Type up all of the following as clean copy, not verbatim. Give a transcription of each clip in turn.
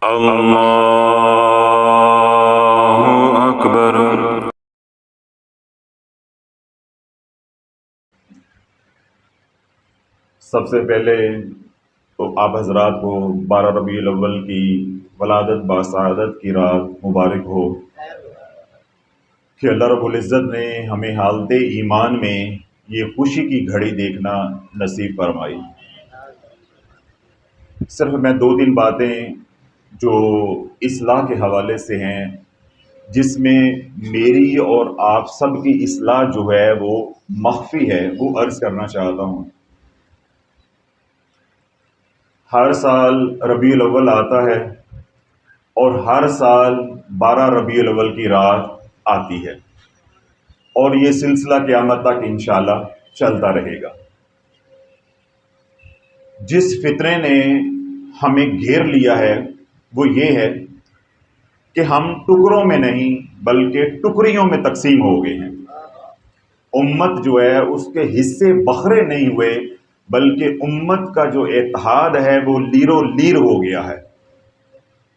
اللہ اکبر۔ سب سے پہلے تو آپ حضرات کو 12 ربیع الاول کی ولادت باسعادت کی رات مبارک ہو کہ اللہ رب العزت نے ہمیں حالت ایمان میں یہ خوشی کی گھڑی دیکھنا نصیب فرمائی۔ صرف میں 2-3 باتیں جو اصلاح کے حوالے سے ہیں، جس میں میری اور آپ سب کی اصلاح جو ہے وہ مخفی ہے، وہ عرض کرنا چاہتا ہوں۔ ہر سال ربیع الاول آتا ہے اور ہر سال 12 ربیع الاول کی رات آتی ہے، اور یہ سلسلہ قیامت تک انشاءاللہ چلتا رہے گا۔ جس فتنے نے ہمیں گھیر لیا ہے وہ یہ ہے کہ ہم ٹکڑوں میں نہیں بلکہ ٹکڑیوں میں تقسیم ہو گئے ہیں۔ امت جو ہے اس کے حصے بکھرے نہیں ہوئے، بلکہ امت کا جو اتحاد ہے وہ لیرو لیر ہو گیا ہے۔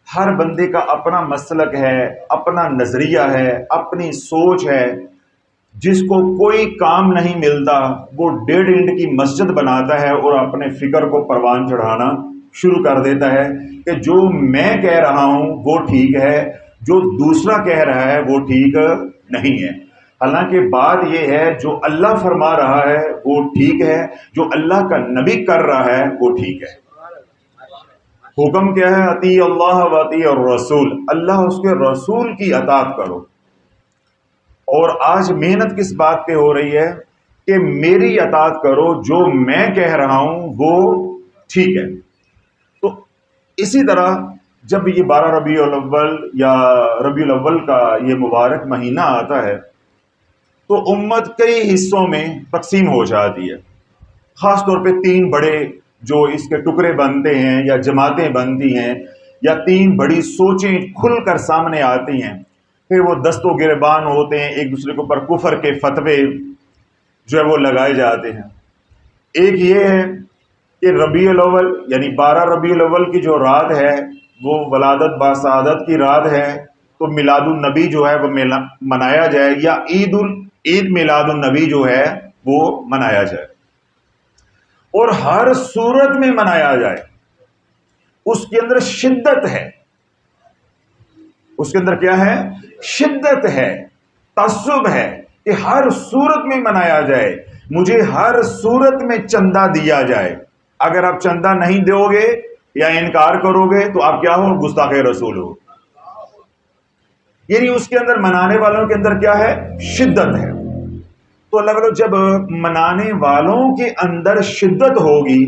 ہر بندے کا اپنا مسلک ہے، اپنا نظریہ ہے، اپنی سوچ ہے۔ جس کو کوئی کام نہیں ملتا وہ 1.5 اینٹ کی مسجد بناتا ہے اور اپنے فکر کو پروان چڑھانا شروع کر دیتا ہے کہ جو میں کہہ رہا ہوں وہ ٹھیک ہے، جو دوسرا کہہ رہا ہے وہ ٹھیک نہیں ہے۔ حالانکہ بات یہ ہے جو اللہ فرما رہا ہے وہ ٹھیک ہے، جو اللہ کا نبی کر رہا ہے وہ ٹھیک ہے۔ حکم کیا ہے؟ اطیع اللہ و اطیع الرسول، اللہ اس کے رسول کی اطاعت کرو۔ اور آج محنت کس بات پہ ہو رہی ہے کہ میری اطاعت کرو، جو میں کہہ رہا ہوں وہ ٹھیک ہے۔ تو اسی طرح جب یہ 12 ربیع الاول یا ربیع الاول کا یہ مبارک مہینہ آتا ہے تو امت کئی حصوں میں تقسیم ہو جاتی ہے۔ خاص طور پہ 3 بڑے جو اس کے ٹکڑے بنتے ہیں یا جماعتیں بنتی ہیں، یا 3 بڑی سوچیں کھل کر سامنے آتی ہیں۔ پھر وہ دست و گریبان ہوتے ہیں، ایک دوسرے کے اوپر کفر کے فتوے جو ہے وہ لگائے جاتے ہیں۔ ایک یہ ہے کہ ربیع الاول یعنی 12 ربیع الاول کی جو رات ہے وہ ولادت باسعادت کی رات ہے، تو میلاد النبی جو ہے وہ منایا جائے، یا عید میلاد النبی جو ہے وہ منایا جائے، اور ہر صورت میں منایا جائے۔ اس کے اندر شدت ہے، اس کے اندر کیا ہے؟ شدت ہے، تعصب ہے کہ ہر صورت میں منایا جائے، مجھے ہر صورت میں چندہ دیا جائے۔ اگر آپ چندہ نہیں دو گے یا انکار کرو گے تو آپ کیا ہو؟ گستاخ رسول ہو۔ یعنی اس کے اندر منانے والوں کے اندر کیا ہے؟ شدت ہے۔ تو اللہ تعالیٰ جب منانے والوں کے اندر شدت ہوگی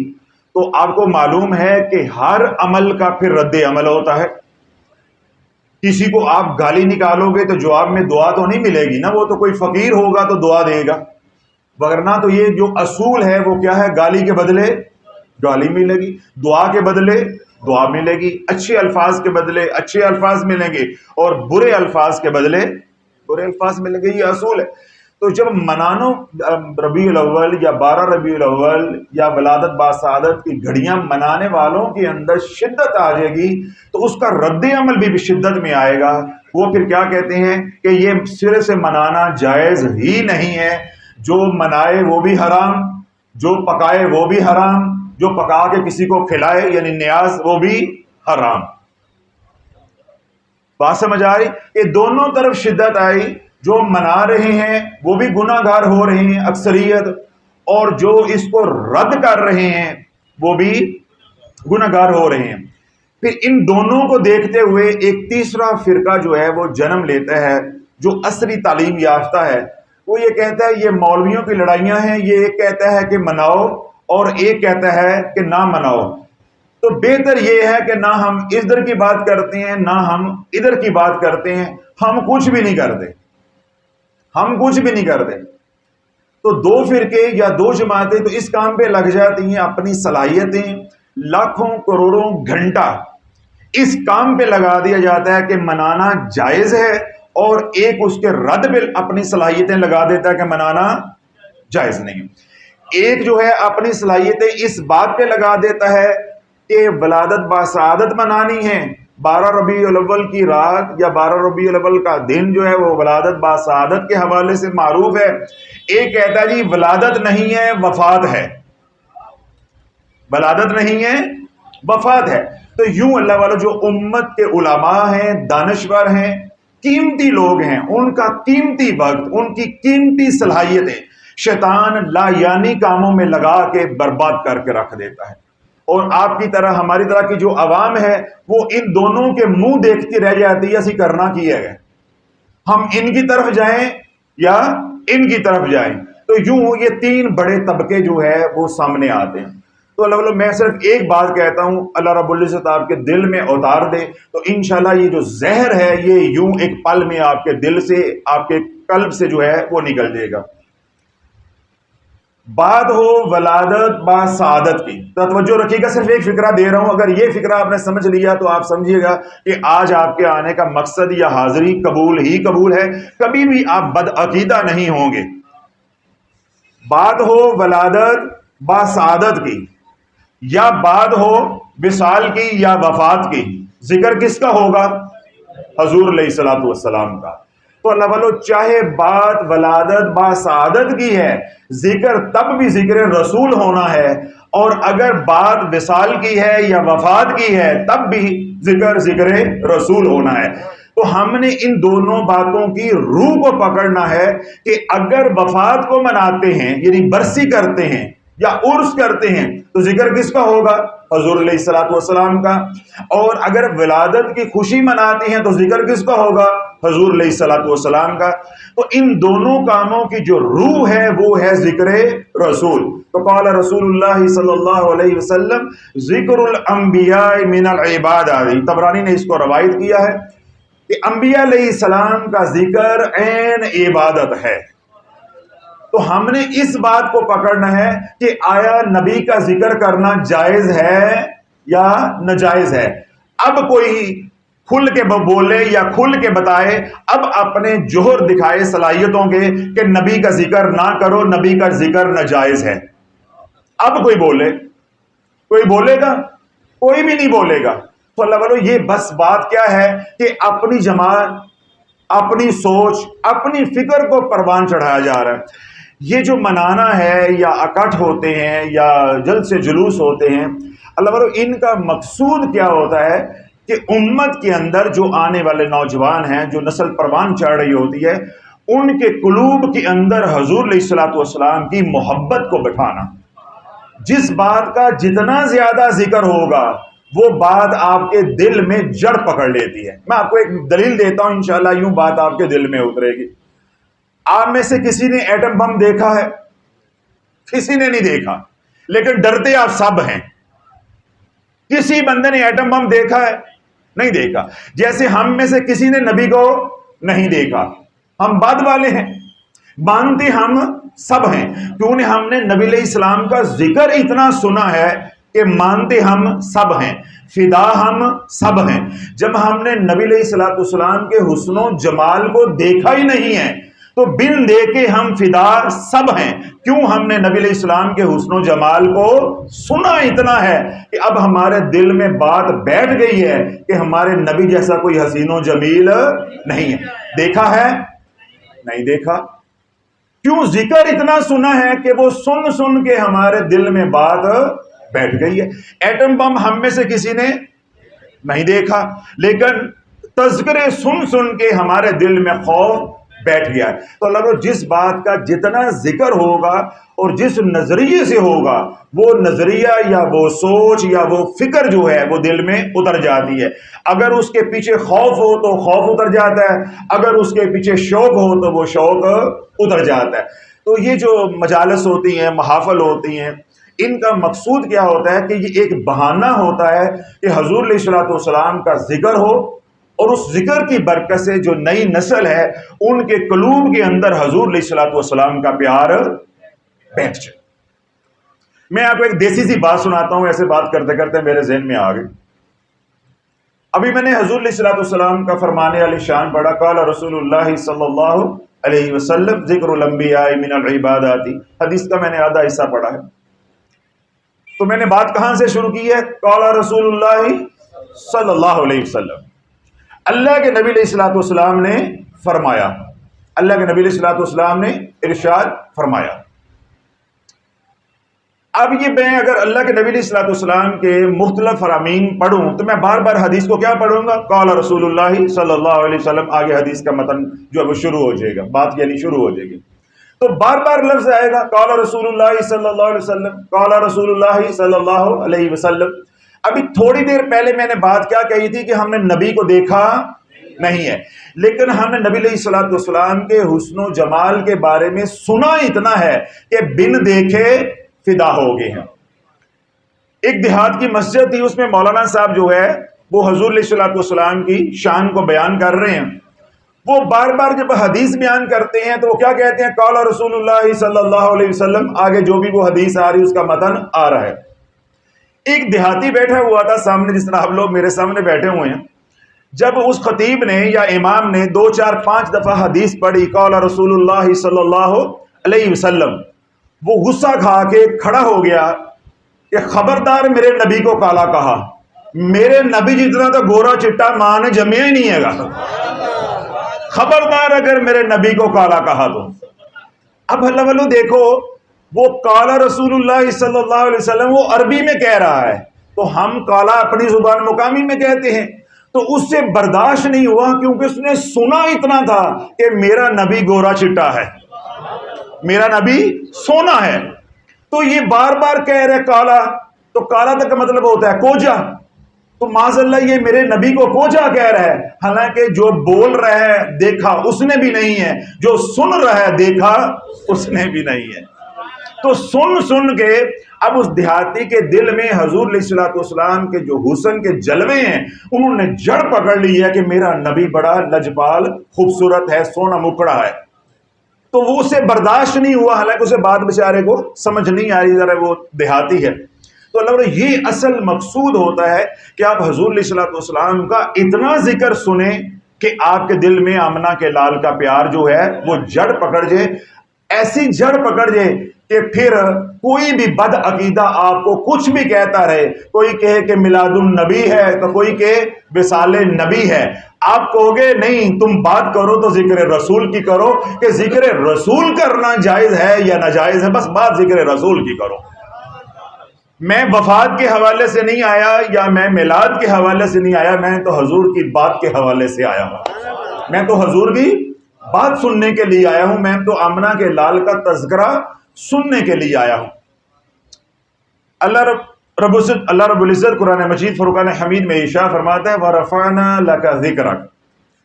تو آپ کو معلوم ہے کہ ہر عمل کا پھر رد عمل ہوتا ہے۔ کسی کو آپ گالی نکالو گے تو جواب میں دعا تو نہیں ملے گی نا، وہ تو کوئی فقیر ہوگا تو دعا دے گا، وگرنہ تو یہ جو اصول ہے وہ کیا ہے؟ گالی کے بدلے گالی ملے گی، دعا کے بدلے دعا ملے گی، اچھے الفاظ کے بدلے اچھے الفاظ ملیں گے، اور برے الفاظ کے بدلے برے الفاظ ملیں گے۔ یہ اصول ہے۔ تو جب منانو ربیع الاول یا 12 ربیع الاول یا ولادت باسعادت کی گھڑیاں منانے والوں کے اندر شدت آ جائے گی تو اس کا رد عمل بھی شدت میں آئے گا۔ وہ پھر کیا کہتے ہیں کہ یہ سرے سے منانا جائز ہی نہیں ہے، جو منائے وہ بھی حرام، جو پکائے وہ بھی حرام، جو پکا کے کسی کو کھلائے یعنی نیاز وہ بھی حرام۔ بات سمجھ آ رہی؟ کہ دونوں طرف شدت آئی، جو منا رہے ہیں وہ بھی گناہ گار ہو رہے ہیں اکثریت، اور جو اس کو رد کر رہے ہیں وہ بھی گناہ گار ہو رہے ہیں۔ پھر ان دونوں کو دیکھتے ہوئے ایک تیسرا فرقہ جو ہے وہ جنم لیتا ہے، جو عصری تعلیم یافتہ ہے۔ وہ یہ کہتا ہے یہ مولویوں کی لڑائیاں ہیں، یہ ایک کہتا ہے کہ مناؤ اور ایک کہتا ہے کہ نہ مناؤ۔ تو بہتر یہ ہے کہ نہ ہم ادھر کی بات کرتے ہیں نہ ہم ادھر کی بات کرتے ہیں، ہم کچھ بھی نہیں کرتے، ہم کچھ بھی نہیں کرتے۔ تو 2 فرقے یا 2 جماعتیں تو اس کام پہ لگ جاتی ہیں، اپنی صلاحیتیں لاکھوں کروڑوں گھنٹہ اس کام پہ لگا دیا جاتا ہے کہ منانا جائز ہے، اور ایک اس کے رد پہ اپنی صلاحیتیں لگا دیتا ہے کہ منانا جائز نہیں۔ ایک جو ہے اپنی صلاحیتیں اس بات پہ لگا دیتا ہے کہ ولادت باسعادت منانی ہے، 12 ربیع الاول کی رات یا 12 ربیع الاول کا دن جو ہے وہ ولادت با سعادت کے حوالے سے معروف ہے. ایک کہتا ہے جی ولادت نہیں ہے وفات ہے، ولادت نہیں ہے وفات ہے. تو یوں اللہ والوں جو امت کے علماء ہیں، دانشور ہیں، قیمتی لوگ ہیں، ان کا قیمتی وقت، ان کی قیمتی صلاحیتیں شیطان لا یعنی کاموں میں لگا کے برباد کر کے رکھ دیتا ہے. اور آپ کی طرح ہماری طرح کی جو عوام ہے وہ ان دونوں کے منہ دیکھتی رہ جاتی ہے اسی کرنا کی ہے، ہم ان کی طرف جائیں یا ان کی طرف جائیں. تو یوں یہ تین بڑے طبقے جو ہے وہ سامنے آتے ہیں. تو اللہ میں صرف ایک بات کہتا ہوں، اللہ رب العزت آپ کے دل میں اتار دے تو انشاءاللہ یہ جو زہر ہے یہ یوں ایک پل میں آپ کے دل سے، آپ کے قلب سے جو ہے وہ نکل جائے گا. بات ہو ولادت با سعادت کی، توجہ رکھیے گا، صرف ایک فکرہ دے رہا ہوں، اگر یہ فکرہ آپ نے سمجھ لیا تو آپ سمجھیے گا کہ آج آپ کے آنے کا مقصد یا حاضری قبول ہی قبول ہے، کبھی بھی آپ بدعقیدہ نہیں ہوں گے. بات ہو ولادت با سعادت کی یا بات ہو وصال کی یا وفات کی، ذکر کس کا ہوگا؟ حضور علیہ الصلوۃ والسلام کا. تو اللہ والو چاہے بات ولادت با سعادت کی ہے، ذکر تب بھی ذکر رسول ہونا ہے، اور اگر بات وصال کی ہے یا وفات کی ہے تب بھی ذکر رسول ہونا ہے. تو ہم نے ان دونوں باتوں کی روح کو پکڑنا ہے کہ اگر وفات کو مناتے ہیں یعنی برسی کرتے ہیں یا عرس کرتے ہیں تو ذکر کس کا ہوگا؟ حضور علیہ الصلوۃ والسلام کا. اور اگر ولادت کی خوشی مناتے ہیں تو ذکر کس کا ہوگا؟ حضور علیہ الصلوۃ والسلام کا. تو ان دونوں کاموں کی جو روح ہے وہ ہے ذکر رسول. تو قال رسول اللہ صلی اللہ علیہ وسلم ذکر الانبیاء من العبادات، طبرانی نے اس کو روایت کیا ہے کہ انبیاء علیہ السلام کا ذکر عین عبادت ہے. تو ہم نے اس بات کو پکڑنا ہے کہ آیا نبی کا ذکر کرنا جائز ہے یا ناجائز ہے. اب کوئی کھل کے بولے یا کھل کے بتائے، اب اپنے جوہر دکھائے صلاحیتوں کے کہ نبی کا ذکر نہ کرو، نبی کا ذکر ناجائز ہے. اب کوئی بولے، کوئی بولے گا؟ کوئی بھی نہیں بولے گا. تو اللہ والو یہ بس بات کیا ہے کہ اپنی جماعت، اپنی سوچ، اپنی فکر کو پروان چڑھایا جا رہا ہے. یہ جو منانا ہے یا اکٹھ ہوتے ہیں یا جلد سے جلوس ہوتے ہیں، اللہ والو ان کا مقصود کیا ہوتا ہے کہ امت کے اندر جو آنے والے نوجوان ہیں، جو نسل پروان چڑھ رہی ہوتی ہے، ان کے قلوب کے اندر حضور علیہ الصلوۃ والسلام کی محبت کو بٹھانا. جس بات کا جتنا زیادہ ذکر ہوگا وہ بات آپ کے دل میں جڑ پکڑ لیتی ہے. میں آپ کو ایک دلیل دیتا ہوں، انشاءاللہ یوں بات آپ کے دل میں اترے گی. آپ میں سے کسی نے ایٹم بم دیکھا ہے؟ کسی نے نہیں دیکھا، لیکن ڈرتے آپ سب ہیں. کسی بندے نے ایٹم بم دیکھا ہے؟ نہیں دیکھا. جیسے ہم میں سے کسی نے نبی کو نہیں دیکھا، ہم بعد والے ہیں، مانتے ہم سب ہیں. کیوں نے ہم نے نبی علیہ السلام کا ذکر اتنا سنا ہے کہ مانتے ہم سب ہیں، فدا ہم سب ہیں. جب ہم نے نبی علیہ الصلوۃ والسلام کے حسن و جمال کو دیکھا ہی نہیں ہے تو بن دیکھے ہم فدا سب ہیں. کیوں؟ ہم نے نبی علیہ السلام کے حسن و جمال کو سنا اتنا ہے کہ اب ہمارے دل میں بات بیٹھ گئی ہے کہ ہمارے نبی جیسا کوئی حسین و جمیل نہیں ہے. دیکھا ہے؟ نہیں دیکھا. کیوں؟ ذکر اتنا سنا ہے کہ وہ سن سن کے ہمارے دل میں بات بیٹھ گئی ہے. ایٹم بم ہم میں سے کسی نے نہیں دیکھا، لیکن تذکرے سن سن کے ہمارے دل میں خوف بیٹھ گیا ہے. تو اللہ جس بات کا جتنا ذکر ہوگا اور جس نظریے سے ہوگا وہ نظریہ یا وہ سوچ یا وہ فکر جو ہے وہ دل میں اتر جاتی ہے. اگر اس کے پیچھے خوف ہو تو خوف اتر جاتا ہے، اگر اس کے پیچھے شوق ہو تو وہ شوق اتر جاتا ہے. تو یہ جو مجالس ہوتی ہیں، محافل ہوتی ہیں، ان کا مقصود کیا ہوتا ہے کہ یہ ایک بہانہ ہوتا ہے کہ حضور علیہ الصلوۃ والسلام کا ذکر ہو، اور اس ذکر کی برکت سے جو نئی نسل ہے ان کے قلوب کے اندر حضور علیہ الصلوۃ والسلام کا پیار بیٹھ جائے. میں آپ کو ایک دیسی سی بات سناتا ہوں، ایسے بات کرتے کرتے میرے ذہن میں آ گئی. ابھی میں نے حضور علیہ الصلوۃ والسلام کا فرمانے علی شان پڑھا، قال رسول اللہ صلی اللہ علیہ وسلم ذکر الانبیاء من العبادات. حدیث کا میں نے آدھا حصہ پڑھا ہے. تو میں نے بات کہاں سے شروع کی ہے؟ قال رسول اللہ صلی اللہ علیہ وسلم، اللہ کے نبی علیہ الصلوۃ والسلام نے فرمایا، اللہ کے نبی علیہ الصلوۃ والسلام نے ارشاد فرمایا۔ اب یہ میں اگر اللہ کے نبی علیہ الصلوۃ والسلام کے مختلف فرامین پڑھوں تو میں بار بار حدیث کو کیا پڑھوں گا؟ قال رسول اللہ صلی اللہ علیہ وسلم، آگے حدیث کا متن جو ہے وہ شروع ہو جائے گا، بات یعنی شروع ہو جائے گی، تو بار بار لفظ آئے گا قال رسول اللہ صلی اللہ علیہ وسلم، قال رسول اللہ صلی اللہ علیہ وسلم۔ ابھی تھوڑی دیر پہلے میں نے بات کیا کہی تھی کہ ہم نے نبی کو دیکھا نہیں ہے، لیکن ہم نے نبی علیہ الصلوۃ والسلام کے حسن و جمال کے بارے میں سنا اتنا ہے کہ بن دیکھے فدا ہو گئے ہیں۔ ایک دیہات کی مسجد تھی، اس میں مولانا صاحب جو ہے وہ حضور علیہ الصلوۃ والسلام کی شان کو بیان کر رہے ہیں، وہ بار بار جب حدیث بیان کرتے ہیں تو وہ کیا کہتے ہیں؟ قال رسول اللہ صلی اللہ علیہ وسلم، آگے جو بھی وہ حدیث آ رہی اس کا متن آ رہا ہے۔ ایک دیہاتی بیٹھا ہوا تھا سامنے، جس طرح آپ لوگ میرے سامنے بیٹھے ہوئے ہیں، جب اس خطیب نے یا امام نے 2 4 5 دفعہ حدیث پڑھی قال رسول اللہ صلی اللہ علیہ وسلم، وہ غصہ کھا کے کھڑا ہو گیا کہ خبردار میرے نبی کو کالا کہا، میرے نبی جتنا تو گورا چٹا ماں نے جمیا ہی نہیں ہے گا، خبردار اگر میرے نبی کو کالا کہا تو۔ اب اللہ والو دیکھو، وہ کالا رسول اللہ صلی اللہ علیہ وسلم وہ عربی میں کہہ رہا ہے، تو ہم کالا اپنی زبان مقامی میں کہتے ہیں، تو اس سے برداشت نہیں ہوا کیونکہ اس نے سنا اتنا تھا کہ میرا نبی گورا چٹا ہے، میرا نبی سونا ہے، تو یہ بار بار کہہ رہے کالا، تو کالا تک کا مطلب ہوتا ہے کوجا، تو معاذ اللہ یہ میرے نبی کو کوجا کہہ رہا ہے، حالانکہ جو بول رہا ہے دیکھا اس نے بھی نہیں ہے، جو سن رہا ہے دیکھا اس نے بھی نہیں ہے۔ تو سن کے اب اس دیہاتی کے دل میں حضور علیہ الصلوۃ والسلام کے جو حسن کے جلوے ہیں انہوں نے جڑ پکڑ لی ہے کہ میرا نبی بڑا لجپال خوبصورت ہے، سونا مکڑا ہے، تو وہ اسے برداشت نہیں ہوا، حالانکہ اسے بات بیچارے کو سمجھ نہیں آ رہی، ذرا وہ دیہاتی ہے۔ تو اللہ یہ اصل مقصود ہوتا ہے کہ آپ حضور علیہ الصلوۃ والسلام کا اتنا ذکر سنیں کہ آپ کے دل میں آمنہ کے لال کا پیار جو ہے وہ جڑ پکڑ جائے، ایسی جڑ پکڑ جائے کہ پھر کوئی بھی بد عقیدہ آپ کو کچھ بھی کہتا رہے، کوئی کہے کہ میلاد النبی ہے تو کوئی کہے وصال نبی ہے، آپ کہو گے نہیں، تم بات کرو تو ذکر رسول کی کرو، کہ ذکر رسول کرنا جائز ہے یا ناجائز ہے، بس بات ذکر رسول کی کرو۔ میں وفات کے حوالے سے نہیں آیا یا میں میلاد کے حوالے سے نہیں آیا، میں تو حضور کی بات کے حوالے سے آیا ہوں، میں تو حضور کی بات سننے کے لیے آیا ہوں، میں تو آمنہ کے لال کا تذکرہ سننے کے لیے آیا ہوں۔ اللہ رب العزت قرآن مجید فرقان حمید میں ارشاد فرماتا ہے وَرَفَعْنَا لَكَ ذِكْرَكَ۔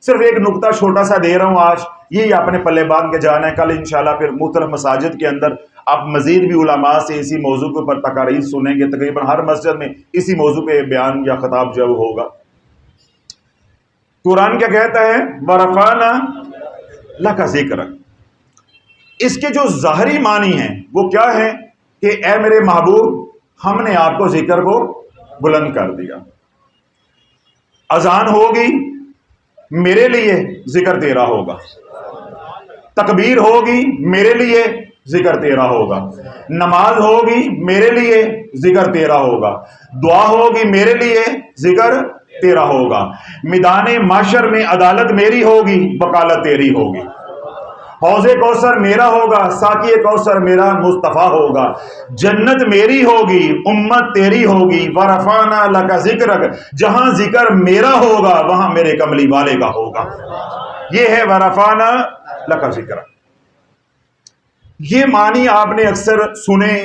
صرف ایک نقطہ چھوٹا سا دے رہا ہوں آج، یہ اپنے پلے باندھ کے جانا ہے، کل انشاءاللہ پھر مختلف مساجد کے اندر آپ مزید بھی علماء سے اسی موضوع کے اوپر تقاریر سنیں گے، تقریباً ہر مسجد میں اسی موضوع پہ بیان یا خطاب جو ہوگا۔ قرآن کیا کہتا ہے؟ وَرَفَعْنَا لَكَ ذِكْرَكَ۔ اس کے جو ظاہری معنی ہیں وہ کیا ہے کہ اے میرے محبوب ہم نے آپ کو ذکر کو بلند کر دیا، اذان ہوگی میرے لیے ذکر تیرا ہوگا، تکبیر ہوگی میرے لیے ذکر تیرا ہوگا، نماز ہوگی میرے لیے ذکر تیرا ہوگا، دعا ہوگی میرے لیے ذکر تیرا ہوگا، میدان محشر میں عدالت میری ہوگی، وکالت تیری ہوگی، حوض کوثر میرا ہوگا، ساقی کوثر میرا مصطفیٰ ہوگا، جنت میری ہوگی، امت تیری ہوگی، ورفعنا لک ذکرک، جہاں ذکر میرا ہوگا وہاں میرے کملی والے کا ہوگا، یہ ہے ورفعنا لک ذکرک۔ یہ معنی آپ نے اکثر سنے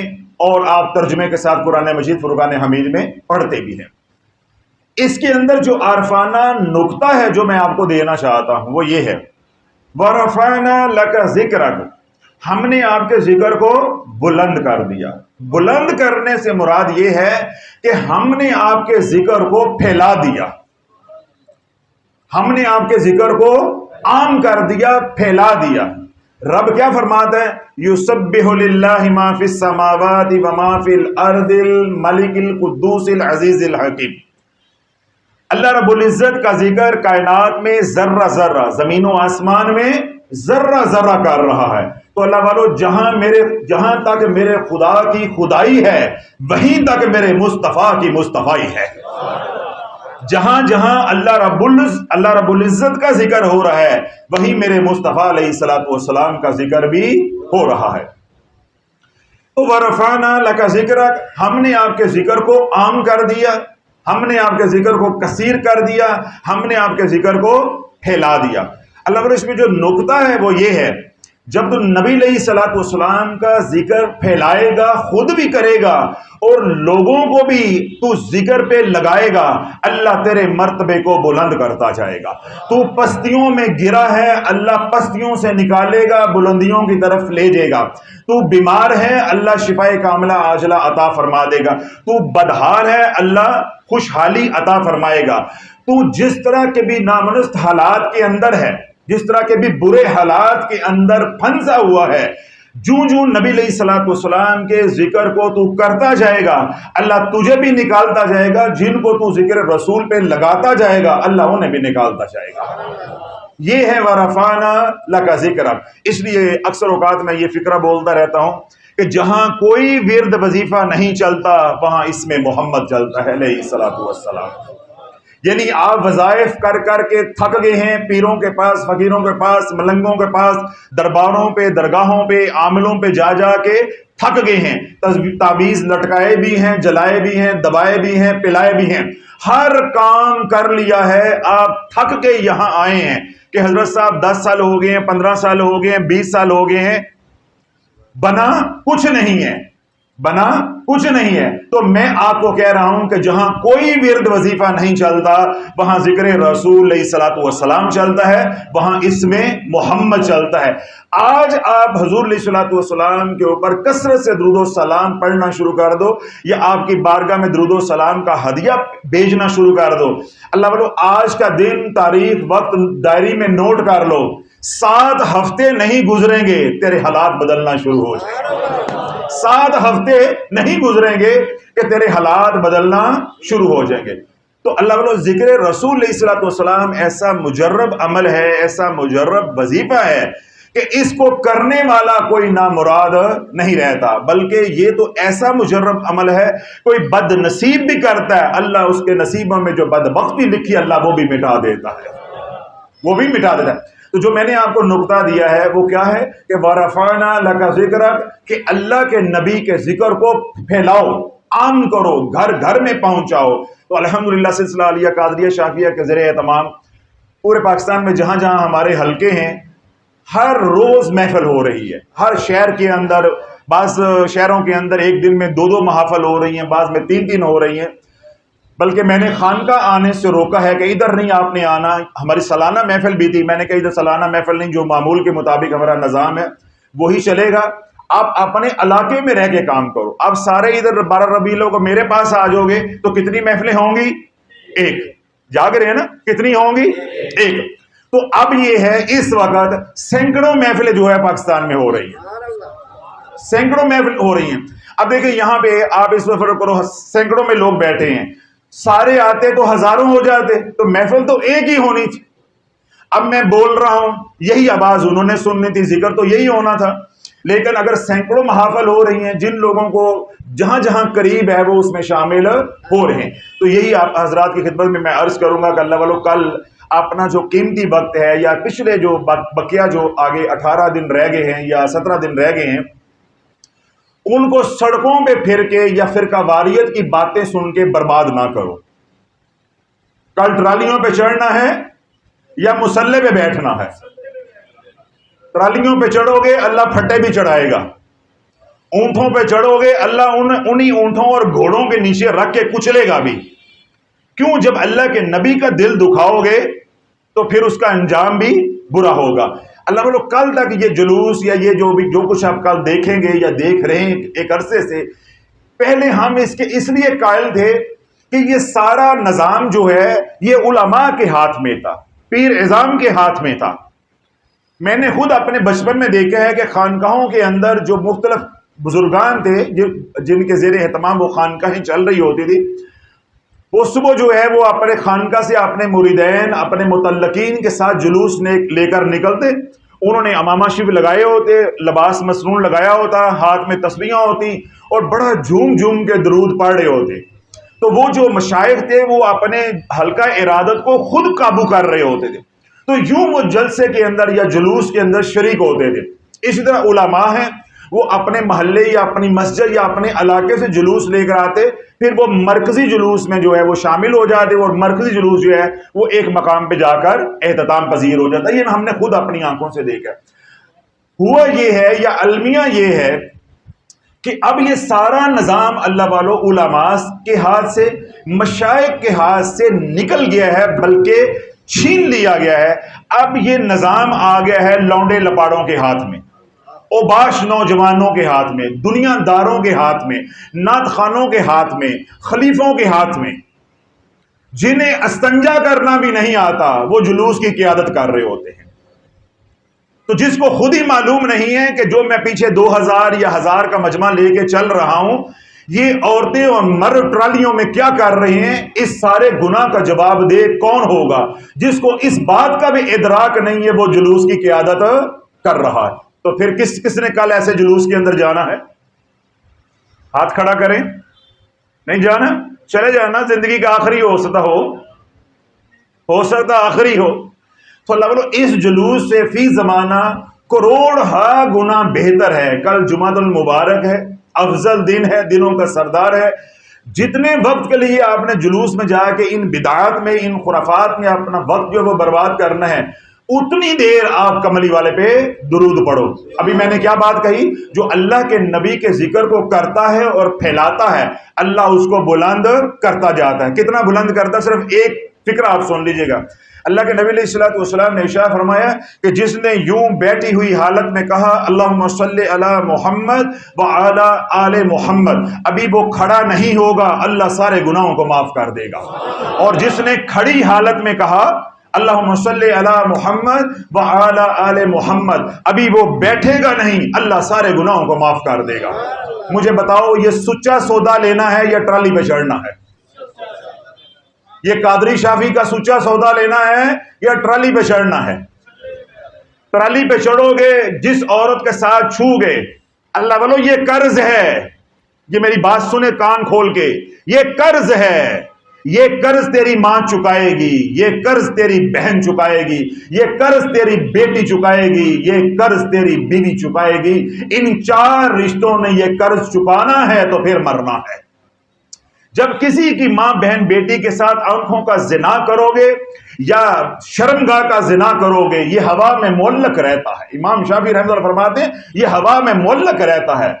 اور آپ ترجمے کے ساتھ قرآن مجید فرقان حمید میں پڑھتے بھی ہیں۔ اس کے اندر جو عارفانہ نقطہ ہے جو میں آپ کو دینا چاہتا ہوں وہ یہ ہے وَرَفَعْنَا لَكَ ذِكْرَكَ، ہم نے آپ کے ذکر کو بلند کر دیا۔ بلند کرنے سے مراد یہ ہے کہ ہم نے آپ کے ذکر کو پھیلا دیا، ہم نے آپ کے ذکر کو عام کر دیا، پھیلا دیا۔ رب کیا فرماتا ہے؟ یسبح للہ ما فی السماوات وما فی الارض الملک القدوس العزیز الحکیم۔ اللہ رب العزت کا ذکر کائنات میں ذرہ ذرہ، زمین و آسمان میں ذرہ ذرہ کر رہا ہے۔ تو اللہ والو جہاں تک میرے خدا کی خدائی ہے وہیں تک میرے مصطفیٰ کی مصطفائی ہے، جہاں جہاں اللہ رب العزت کا ذکر ہو رہا ہے وہیں میرے مصطفیٰ علیہ الصلوۃ والسلام کا ذکر بھی ہو رہا ہے. تو ورفعنا لک ذکرک، ہم نے آپ کے ذکر کو عام کر دیا، ہم نے آپ کے ذکر کو کثیر کر دیا، ہم نے آپ کے ذکر کو پھیلا دیا. اللہ تعالیٰ اس میں جو نقطہ ہے وہ یہ ہے، جب تو نبی علیہ الصلوۃ والسلام کا ذکر پھیلائے گا، خود بھی کرے گا اور لوگوں کو بھی تو ذکر پہ لگائے گا، اللہ تیرے مرتبے کو بلند کرتا جائے گا. تو پستیوں میں گرا ہے، اللہ پستیوں سے نکالے گا، بلندیوں کی طرف لے جائے گا. تو بیمار ہے، اللہ شفائے کاملہ عاجلہ عطا فرما دے گا. تو بدحال ہے، اللہ خوشحالی عطا فرمائے گا. تو جس طرح کے بھی نامنست حالات کے اندر ہے، جس طرح کے بھی برے حالات کے اندر پھنسا ہوا ہے، جو نبی علیہ الصلوۃ والسلام کے ذکر کو تو کرتا جائے گا، اللہ تجھے بھی نکالتا جائے گا. جن کو تو ذکر رسول پہ لگاتا جائے گا، اللہ انہیں بھی نکالتا جائے گا. یہ ہے ورفعنا لک ذکرک. اس لیے اکثر اوقات میں یہ فکرہ بولتا رہتا ہوں کہ جہاں کوئی ورد وظیفہ نہیں چلتا وہاں اس میں محمد چلتا ہے علیہ الصلوۃ والسلام. یعنی آپ وظائف کر کر کے تھک گئے ہیں، پیروں کے پاس، فقیروں کے پاس، ملنگوں کے پاس، درباروں پہ، درگاہوں پہ، عاملوں پہ جا جا کے تھک گئے ہیں. تعویذ لٹکائے بھی ہیں، جلائے بھی ہیں، دبائے بھی ہیں، پلائے بھی ہیں، ہر کام کر لیا ہے. آپ تھک کے یہاں آئے ہیں کہ حضرت صاحب 10 سال ہو گئے ہیں، 15 سال ہو گئے ہیں، 20 سال ہو گئے ہیں، بنا کچھ نہیں ہے، بنا کچھ نہیں ہے. تو میں آپ کو کہہ رہا ہوں کہ جہاں کوئی ورد وظیفہ نہیں چلتا وہاں ذکر رسول علیہ الصلوۃ والسلام چلتا ہے، وہاں اس میں محمد چلتا ہے. آج آپ حضور علیہ الصلوۃ والسلام کے اوپر کثرت سے درود و سلام پڑھنا شروع کر دو، یا آپ کی بارگاہ میں درود و سلام کا ہدیہ بھیجنا شروع کر دو. اللہ بولو آج کا دن، تاریخ، وقت ڈائری میں نوٹ کر لو. 7 ہفتے نہیں گزریں گے تیرے حالات بدلنا شروع ہو جائیں گے. 7 ہفتے نہیں گزریں گے کہ تیرے حالات بدلنا شروع ہو جائیں گے. تو اللہ بولو ذکر رسول علیہ الصلوۃ والسلام ایسا مجرب عمل ہے، ایسا مجرب وظیفہ ہے کہ اس کو کرنے والا کوئی نامراد نہیں رہتا، بلکہ یہ تو ایسا مجرب عمل ہے کوئی بد نصیب بھی کرتا ہے، اللہ اس کے نصیبوں میں جو بدبختی لکھی اللہ وہ بھی مٹا دیتا ہے، وہ بھی مٹا دیتا ہے. تو جو میں نے آپ کو نقطہ دیا ہے وہ کیا ہے کہ وَرَفَعْنَا لَكَ ذِكْرَكَ، کہ اللہ کے نبی کے ذکر کو پھیلاؤ، عام کرو، گھر گھر میں پہنچاؤ. تو الحمدللہ سلسلہ عالیہ قادریہ شافیہ کے زیر اہتمام پورے پاکستان میں جہاں جہاں ہمارے حلقے ہیں ہر روز محفل ہو رہی ہے. ہر شہر کے اندر، بعض شہروں کے اندر ایک دن میں 2 محافل ہو رہی ہیں، بعض میں 3 ہو رہی ہیں. بلکہ میں نے خانقاہ آنے سے روکا ہے کہ ادھر نہیں آپ نے آنا. ہماری سالانہ محفل بھی تھی، میں نے کہا ادھر سالانہ محفل نہیں، جو معمول کے مطابق ہمارا نظام ہے وہی چلے گا. آپ اپنے علاقے میں رہ کے کام کرو. آپ سارے ادھر 12 ربیع الاول کو میرے پاس آ جاؤ گے تو کتنی محفلیں ہوں گی؟ 1. جاگ رہے ہیں نا؟ کتنی ہوں گی؟ 1. تو اب یہ ہے اس وقت سینکڑوں محفلیں جو ہے پاکستان میں ہو رہی ہیں، سینکڑوں محفل ہو رہی ہیں. اب دیکھیں یہاں پہ آپ اس میں فرق کرو، سینکڑوں میں لوگ بیٹھے ہیں، سارے آتے تو ہزاروں ہو جاتے، تو محفل تو ایک ہی ہونی تھی. اب میں بول رہا ہوں یہی آواز انہوں نے سننی تھی، ذکر تو یہی ہونا تھا. لیکن اگر سینکڑوں محافل ہو رہی ہیں، جن لوگوں کو جہاں جہاں قریب ہے وہ اس میں شامل ہو رہے ہیں، تو یہی آپ حضرات کی خدمت میں عرض کروں گا کہ اللہ والو کل اپنا جو قیمتی وقت ہے، یا پچھلے جو بقیہ جو آگے 18 دن رہ گئے ہیں یا 17 دن رہ گئے ہیں، ان کو سڑکوں پہ پھر کے یا فرقہ واریت کی باتیں سن کے برباد نہ کرو. کل ٹرالیوں پہ چڑھنا ہے یا مسلح پہ بیٹھنا ہے؟ ٹرالیوں پہ چڑھو گے اللہ پھٹے بھی چڑھائے گا، اونٹوں پہ چڑھو گے اللہ انہی اونٹوں اور گھوڑوں کے نیچے رکھ کے کچلے گا بھی. کیوں؟ جب اللہ کے نبی کا دل دکھاؤ گے تو پھر اس کا انجام بھی برا ہوگا. اللہ بولو کل تک یہ جلوس یا یہ جو کچھ آپ کل دیکھیں گے یا دیکھ رہے ہیں ایک عرصے سے، پہلے ہم اس لیے قائل تھے کہ یہ سارا نظام جو ہے یہ علماء کے ہاتھ میں تھا، پیر اعظام کے ہاتھ میں تھا. میں نے خود اپنے بچپن میں دیکھا ہے کہ خانقاہوں کے اندر جو مختلف بزرگان تھے جن کے زیر اہتمام وہ خانقاہیں چل رہی ہوتی تھی، وہ صبح جو ہے وہ اپنے خانقاہ سے اپنے مریدین، اپنے متعلقین کے ساتھ جلوس لے کر نکلتے. انہوں نے امامہ شریف لگائے ہوتے، لباس مسنون لگایا ہوتا، ہاتھ میں تسبیحاں ہوتی اور بڑا جھوم جھوم کے درود پڑھ رہے ہوتے. تو وہ جو مشائخ تھے وہ اپنے حلقہ ارادت کو خود قابو کر رہے ہوتے تھے، تو یوں وہ جلسے کے اندر یا جلوس کے اندر شریک ہوتے تھے۔ اسی طرح علماء ہیں، وہ اپنے محلے یا اپنی مسجد یا اپنے علاقے سے جلوس لے کر آتے، پھر وہ مرکزی جلوس میں جو ہے وہ شامل ہو جاتے، اور مرکزی جلوس جو ہے وہ ایک مقام پہ جا کر اختتام پذیر ہو جاتا ہے۔ یہ ہم نے خود اپنی آنکھوں سے دیکھا۔ ہوا یہ ہے یا المیہ یہ ہے کہ اب یہ سارا نظام اللہ والو علماء کے ہاتھ سے، مشائخ کے ہاتھ سے نکل گیا ہے، بلکہ چھین لیا گیا ہے۔ اب یہ نظام آ گیا ہے لونڈے لپاڑوں کے ہاتھ میں، اوباش نوجوانوں کے ہاتھ میں، دنیا داروں کے ہاتھ میں، نعت خوانوں کے ہاتھ میں، خلیفوں کے ہاتھ میں، جنہیں استنجا کرنا بھی نہیں آتا وہ جلوس کی قیادت کر رہے ہوتے ہیں۔ تو جس کو خود ہی معلوم نہیں ہے کہ جو میں پیچھے 2000 یا 1000 کا مجمع لے کے چل رہا ہوں، یہ عورتیں اور مرد ٹرالیوں میں کیا کر رہے ہیں، اس سارے گناہ کا جواب دے کون ہوگا؟ جس کو اس بات کا بھی ادراک نہیں ہے وہ جلوس کی قیادت کر رہا ہے۔ تو پھر کس نے کل ایسے جلوس کے اندر جانا ہے؟ ہاتھ کھڑا کریں۔ نہیں جانا؟ چلے جانا، زندگی کا آخری ہو سکتا آخری ہو۔ تو اللہ بولو اس جلوس سے فی زمانہ کروڑ ہا گنا بہتر ہے۔ کل جمعۃ المبارک ہے، افضل دن ہے، دنوں کا سردار ہے۔ جتنے وقت کے لیے آپ نے جلوس میں جا کے ان بدعات میں، ان خرافات میں اپنا وقت جو وہ برباد کرنا ہے، اتنی دیر آپ کملی والے پہ درود پڑھو۔ ابھی میں نے کیا بات کہی؟ جو اللہ کے نبی کے ذکر کو کرتا ہے اور پھیلاتا ہے، اللہ اس کو بلند کرتا جاتا ہے۔ کتنا بلند کرتا ہے؟ صرف ایک فکرہ آپ سن لیجئے گا۔ اللہ کے نبی علیہ السلام نے ارشاد فرمایا کہ جس نے یوں بیٹھی ہوئی حالت میں کہا اللہم صلی علی محمد وعلی آل محمد، ابھی وہ کھڑا نہیں ہوگا، اللہ سارے گناہوں کو معاف کر دے گا۔ اور جس نے کھڑی حالت میں کہا اللہم صلی علی محمد وعلی آل محمد، ابھی وہ بیٹھے گا نہیں، اللہ سارے گناہوں کو معاف کر دے گا۔ مجھے بتاؤ یہ سچا سودا لینا ہے یا ٹرالی پہ چڑھنا ہے؟ یہ قادری شافی کا سچا سودا لینا ہے یا ٹرالی پہ چڑھنا ہے؟ ٹرالی پہ چڑھو گے، جس عورت کے ساتھ چھو گے، اللہ بولو یہ قرض ہے۔ یہ میری بات سنے کان کھول کے، یہ قرض ہے، یہ قرض تیری ماں چکائے گی، یہ قرض تیری بہن چکائے گی، یہ قرض تیری بیٹی چکائے گی، یہ قرض تیری بیوی چکائے گی۔ ان 4 رشتوں نے یہ قرض چکانا ہے تو پھر مرنا ہے۔ جب کسی کی ماں بہن بیٹی کے ساتھ آنکھوں کا زنا کرو گے یا شرمگاہ کا زنا کرو گے، یہ ہوا میں معلق رہتا ہے۔ امام شافعی رحمۃ اللہ فرماتے ہیں یہ ہوا میں معلق رہتا ہے۔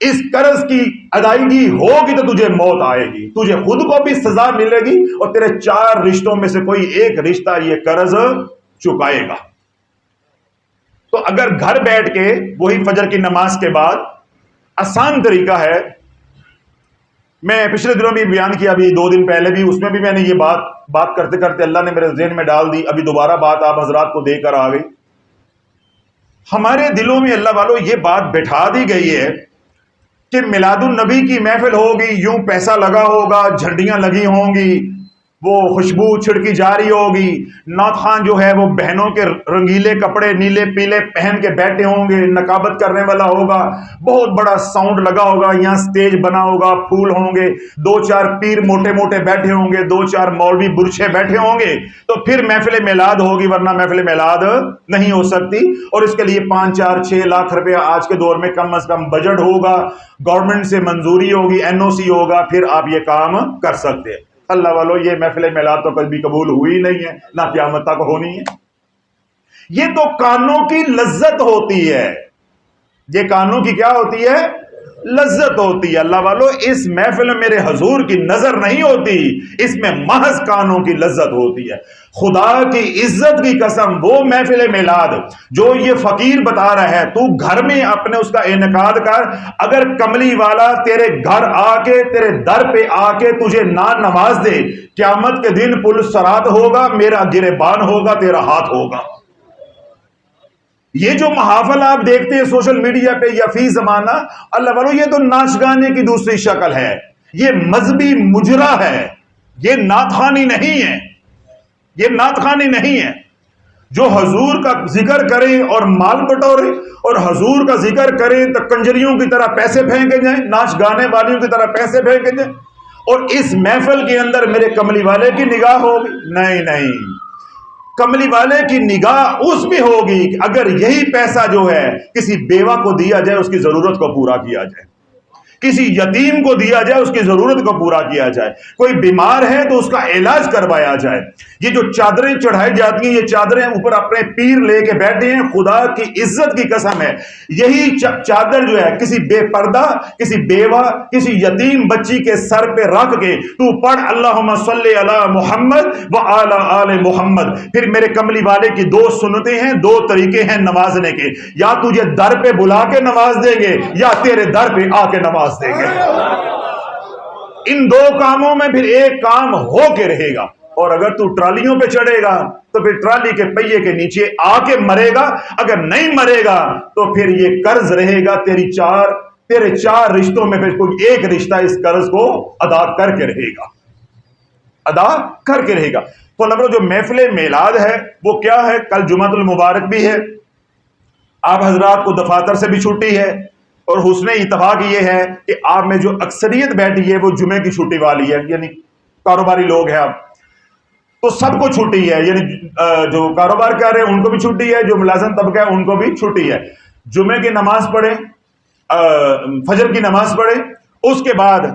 اس قرض کی ادائیگی ہوگی تو تجھے موت آئے گی، تجھے خود کو بھی سزا ملے گی اور تیرے 4 رشتوں میں سے کوئی ایک رشتہ یہ قرض چکائے گا۔ تو اگر گھر بیٹھ کے وہی فجر کی نماز کے بعد آسان طریقہ ہے، میں پچھلے دنوں بھی بیان کیا، ابھی 2 دن پہلے بھی، اس میں بھی میں نے یہ بات کرتے کرتے اللہ نے میرے ذہن میں ڈال دی، ابھی دوبارہ بات آپ حضرات کو دے کر آ گئی۔ ہمارے دلوں میں اللہ والوں یہ بات بٹھا دی گئی ہے کہ میلاد النبی کی محفل ہوگی، یوں پیسہ لگا ہوگا، جھنڈیاں لگی ہوں گی، وہ خوشبو چھڑکی جا رہی ہوگی، نعت خوان جو ہے وہ بہنوں کے رنگیلے کپڑے نیلے پیلے پہن کے بیٹھے ہوں گے، نقابت کرنے والا ہوگا، بہت بڑا ساؤنڈ لگا ہوگا، یہاں سٹیج بنا ہوگا، پھول ہوں گے، 2-4 پیر موٹے موٹے بیٹھے ہوں گے، 2-4 مولوی برچھے بیٹھے ہوں گے، تو پھر محفل میلاد ہوگی، ورنہ محفل میلاد نہیں ہو سکتی۔ اور اس کے لیے 5-4-6 لاکھ روپیہ آج کے دور میں کم از کم بجٹ ہوگا، گورنمنٹ سے منظوری ہوگی، NOC ہوگا، پھر آپ یہ کام کر سکتے ہیں۔ اللہ والو یہ محفل میلاد تو کبھی قبول ہوئی نہیں ہے، نہ قیامت تک ہونی ہے۔ یہ تو کانوں کی لذت ہوتی ہے، یہ کانوں کی کیا ہوتی ہے؟ لذت ہوتی ہے۔ اللہ والو اس محفل میں میرے حضور کی نظر نہیں ہوتی، اس میں محض کانوں کی لذت ہوتی ہے۔ خدا کی عزت کی قسم، وہ محفل میلاد جو یہ فقیر بتا رہا ہے، تو گھر میں اپنے اس کا انعقاد کر، اگر کملی والا تیرے گھر آ کے، تیرے در پہ آ کے تجھے نان نواز دے، قیامت کے دن پل صراط ہوگا، میرا گریبان ہوگا، تیرا ہاتھ ہوگا۔ یہ جو محافل آپ دیکھتے ہیں سوشل میڈیا پہ یا فی زمانہ، اللہ والو یہ تو ناچ گانے کی دوسری شکل ہے، یہ مذہبی مجرا ہے، یہ نعت خوانی نہیں ہے، یہ نعت خوانی نہیں ہے۔ جو حضور کا ذکر کریں اور مال بٹورے اور حضور کا ذکر کریں تو کنجریوں کی طرح پیسے پھینکے جائیں، ناچ گانے والیوں کی طرح پیسے پھینکے جائیں، اور اس محفل کے اندر میرے کملی والے کی نگاہ ہوگی؟ نہیں، کملی والے کی نگاہ اس میں ہوگی کہ اگر یہی پیسہ جو ہے کسی بیوہ کو دیا جائے، اس کی ضرورت کو پورا کیا جائے، کسی یتیم کو دیا جائے، اس کی ضرورت کو پورا کیا جائے، کوئی بیمار ہے تو اس کا علاج کروایا جائے۔ یہ جو چادریں چڑھائی جاتی ہیں، یہ چادریں اوپر اپنے پیر لے کے بیٹھے ہیں، خدا کی عزت کی قسم ہے یہی چادر جو ہے کسی بے پردہ، کسی بیوہ، کسی یتیم بچی کے سر پہ رکھ کے تو پڑھ اللہم صلی علی محمد وعلی آل محمد، پھر میرے کملی والے کی دو سنتیں ہیں، دو طریقے ہیں نوازنے کے، یا تجھے در پہ بلا کے نواز دیں گے یا تیرے در پہ آ کے نواز دیں گے۔ ان دو کاموں میں پھر ایک کام ہو کے رہے گا، اور اگر تو ٹرالیوں پہ چڑھے گا تو پھر ٹرالی کے پہیے کے نیچے آ کے مرے گا، اگر نہیں مرے گا تو پھر یہ قرض رہے گا تیرے چار رشتوں میں، پھر کوئی ایک رشتہ اس قرض کو ادا کر کے رہے گا۔ تو لوگوں جو محفل میلاد ہے وہ کیا ہے؟ کل جمعۃ المبارک بھی ہے، آپ حضرات کو دفاتر سے بھی چھٹی ہے، اور حسن اتفاق یہ ہے کہ آپ میں جو اکثریت بیٹھی ہے وہ جمعے کی چھٹی والی ہے، یعنی کاروباری لوگ ہیں آپ، تو سب کو چھٹی ہے، یعنی جو کاروبار کر رہے ہیں ان کو بھی چھٹی ہے، جو ملازم طبقہ ہے ان کو بھی چھٹی ہے۔ جمعے کی نماز پڑھیں، فجر کی نماز پڑھیں، اس کے بعد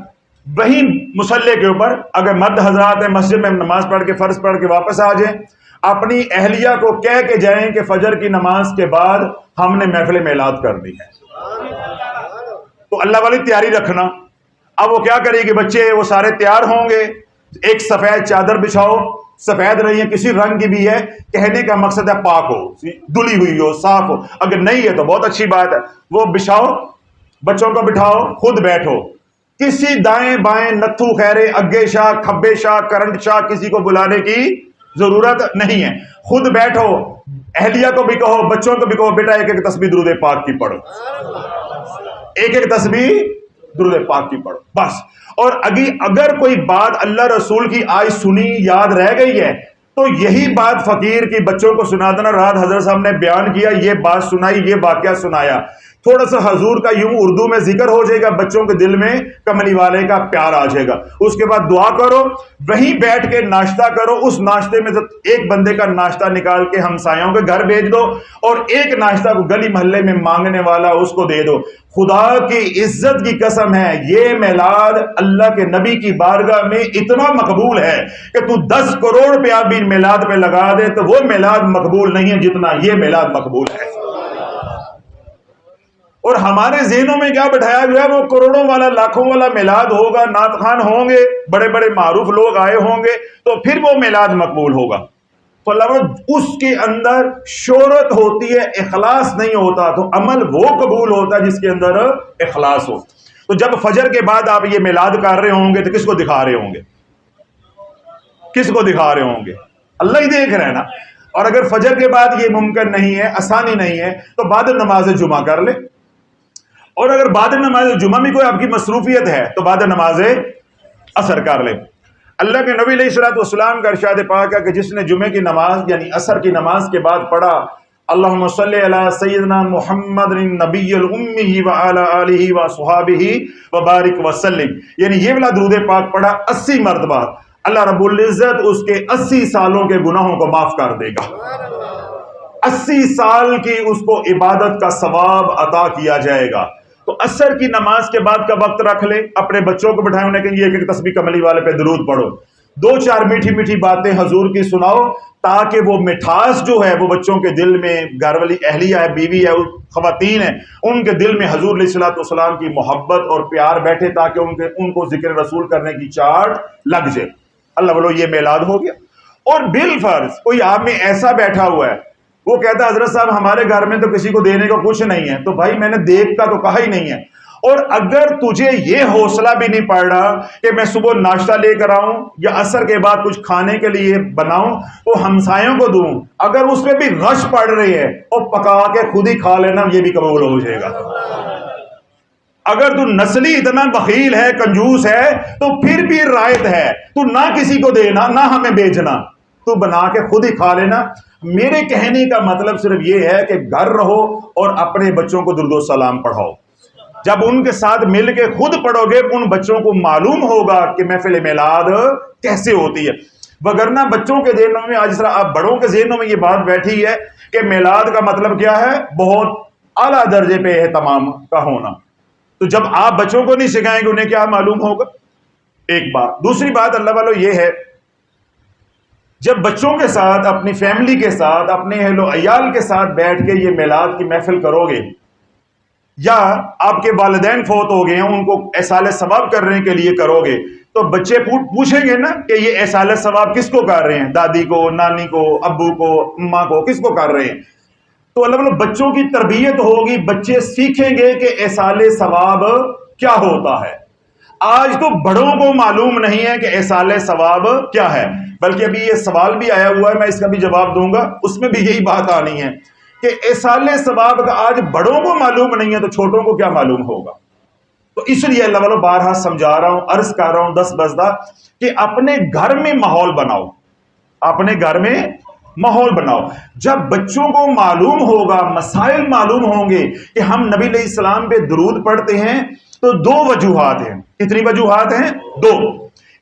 وہی مصلی کے اوپر اگر مرد حضرات ہیں مسجد میں نماز پڑھ کے فرض پڑھ کے واپس آ جائیں، اپنی اہلیہ کو کہہ کے جائیں کہ فجر کی نماز کے بعد ہم نے محفل میلاد کرنی ہے۔ تو اللہ والی تیاری رکھنا۔ اب وہ کیا کرے گی؟ بچے وہ سارے تیار ہوں گے، ایک سفید چادر بچھاؤ، سفید رہی ہے کسی رنگ کی بھی ہے، کہنے کا مقصد ہے پاک ہو، دھلی ہوئی ہو، صاف ہو، اگر نہیں ہے تو بہت اچھی بات ہے، وہ بچھاؤ، بچوں کو بٹھاؤ، خود بیٹھو، کسی دائیں بائیں نتھو خیرے اگے شاہ کھبے شاہ کرنٹ شاہ کسی کو بلانے کی ضرورت نہیں ہے، خود بیٹھو، اہلیہ کو بھی کہو، بچوں کو بھی کہو، بیٹا ایک ایک تسبیح درود پاک کی پڑھو، ایک ایک تسبیح درود پاک کی پڑھو بس۔ اور اگر کوئی بات اللہ رسول کی آج سنی یاد رہ گئی ہے تو یہی بات فقیر کی بچوں کو سنا دینا، رات حضرت صاحب نے بیان کیا، یہ بات سنائی، یہ واقعہ سنایا، تھوڑا سا حضور کا یوں اردو میں ذکر ہو جائے گا، بچوں کے دل میں کملی والے کا پیار آ جائے گا، اس کے بعد دعا کرو، وہیں بیٹھ کے ناشتہ کرو، اس ناشتے میں ایک بندے کا ناشتہ نکال کے ہمسایوں کے گھر بھیج دو، اور ایک ناشتہ کو گلی محلے میں مانگنے والا اس کو دے دو۔ خدا کی عزت کی قسم ہے یہ میلاد اللہ کے نبی کی بارگاہ میں اتنا مقبول ہے کہ تو 10 کروڑ روپیہ بھی میلاد پہ لگا دے تو وہ میلاد مقبول نہیں ہے جتنا یہ میلاد مقبول ہے۔ اور ہمارے ذہنوں میں کیا بٹھایا گیا؟ وہ کروڑوں والا لاکھوں والا میلاد ہوگا، نعت خوان ہوں گے، بڑے بڑے معروف لوگ آئے ہوں گے تو پھر وہ میلاد مقبول ہوگا۔ تو اللہ اس کے اندر شہرت ہوتی ہے، اخلاص نہیں ہوتا، تو عمل وہ قبول ہوتا ہے جس کے اندر اخلاص ہو۔ تو جب فجر کے بعد آپ یہ میلاد کر رہے ہوں گے تو کس کو دکھا رہے ہوں گے؟ کس کو دکھا رہے ہوں گے؟ اللہ ہی دیکھ رہے ہیں نا۔ اور اگر فجر کے بعد یہ ممکن نہیں ہے، آسانی نہیں ہے، تو بعد نماز جمعہ کر لے، اور اگر بعد نماز جمعہ میں کوئی آپ کی مصروفیت ہے تو بعد نماز عصر کر لے۔ اللہ کے نبی علیہ الصلوۃ والسلام کا ارشاد پاک ہے کہ جس نے جمعے کی نماز یعنی عصر کی نماز کے بعد پڑھا اللہم صلی علی سیدنا محمد النبی الامی وعلی آلہ وصحابہ وبارک وسلم، یعنی یہ والا درود پاک پڑھا 80 مرتبہ، اللہ رب العزت اس کے 80 سالوں کے گناہوں کو معاف کر دے گا، 80 سال کی اس کو عبادت کا ثواب عطا کیا جائے گا۔ تو عصر کی نماز کے بعد کا وقت رکھ لے، اپنے بچوں کو بٹھائیں، انہیں کہیں ایک ایک تسبیح کملی والے پہ درود پڑھو، 2-4 میٹھی میٹھی باتیں حضور کی سناؤ، تاکہ وہ مٹھاس جو ہے وہ بچوں کے دل میں، گھر والی اہلیہ ہے، بیوی ہے، خواتین ہیں، ان کے دل میں حضور علیہ الصلوۃ والسلام کی محبت اور پیار بیٹھے، تاکہ ان کو ذکر رسول کرنے کی چاٹ لگ جائے۔ اللہ بولو یہ میلاد ہو گیا۔ اور بالفرض کوئی آپ میں ایسا بیٹھا ہوا ہے، وہ کہتا ہے حضرت صاحب ہمارے گھر میں تو کسی کو دینے کو کچھ نہیں ہے، تو بھائی میں نے دیکھ کا تو کہا ہی نہیں ہے، اور اگر تجھے یہ حوصلہ بھی نہیں پڑ رہا کہ میں صبح ناشتہ لے کر آؤں یا عصر کے بعد کچھ کھانے کے لیے بناؤں تو ہمسایوں کو دوں، اگر اس میں بھی غش پڑ رہی ہے اور پکا کے خود ہی کھا لینا، یہ بھی قبول ہو جائے گا۔ اگر تو نسلی اتنا بخیل ہے، کنجوس ہے، تو پھر بھی رائت ہے، تو نہ کسی کو دینا نہ ہمیں بیچنا، تو بنا کے خود ہی کھا لینا۔ میرے کہنے کا مطلب صرف یہ ہے کہ گھر رہو اور اپنے بچوں کو درود و سلام پڑھاؤ، جب ان کے ساتھ مل کے خود پڑھو گے ان بچوں کو معلوم ہوگا کہ محفل میلاد کیسے ہوتی ہے. وگرنہ بچوں کے ذہنوں میں، آج اس طرح آپ بڑوں کے ذہنوں میں یہ بات بیٹھی ہے کہ میلاد کا مطلب کیا ہے، بہت اعلیٰ درجے پہ اہتمام کا ہونا. تو جب آپ بچوں کو نہیں سکھائیں گے انہیں کیا معلوم ہوگا؟ ایک بات. دوسری بات اللہ والوں یہ ہے، جب بچوں کے ساتھ، اپنی فیملی کے ساتھ، اپنے اہل و عیال کے ساتھ بیٹھ کے یہ میلاد کی محفل کرو گے، یا آپ کے والدین فوت ہو گئے ہیں ان کو احصال ثواب کرنے کے لیے کرو گے، تو بچے پوچھیں گے نا کہ یہ احصال ثواب کس کو کر رہے ہیں، دادی کو، نانی کو، ابو کو، اماں کو، کس کو کر رہے ہیں؟ تو اللہ بچوں کی تربیت ہوگی، بچے سیکھیں گے کہ احصال ثواب کیا ہوتا ہے. آج تو بڑوں کو معلوم نہیں ہے کہ احصال ثواب کیا ہے. بلکہ ابھی یہ سوال بھی آیا ہوا ہے، میں اس کا بھی جواب دوں گا، اس میں بھی یہی بات آنی ہے کہ احصال ثواب کا آج بڑوں کو معلوم نہیں ہے تو چھوٹوں کو کیا معلوم ہوگا. تو اس لیے اللہ والوں بارہا سمجھا رہا ہوں، عرض کر رہا ہوں دس بزدہ کہ اپنے گھر میں ماحول بناؤ، اپنے گھر میں ماحول بناؤ. جب بچوں کو معلوم ہوگا، مسائل معلوم ہوں گے کہ ہم نبی علیہ السلام پہ درود پڑھتے ہیں، تو دو وجوہات ہیں. کتنی وجوہات ہیں؟ دو.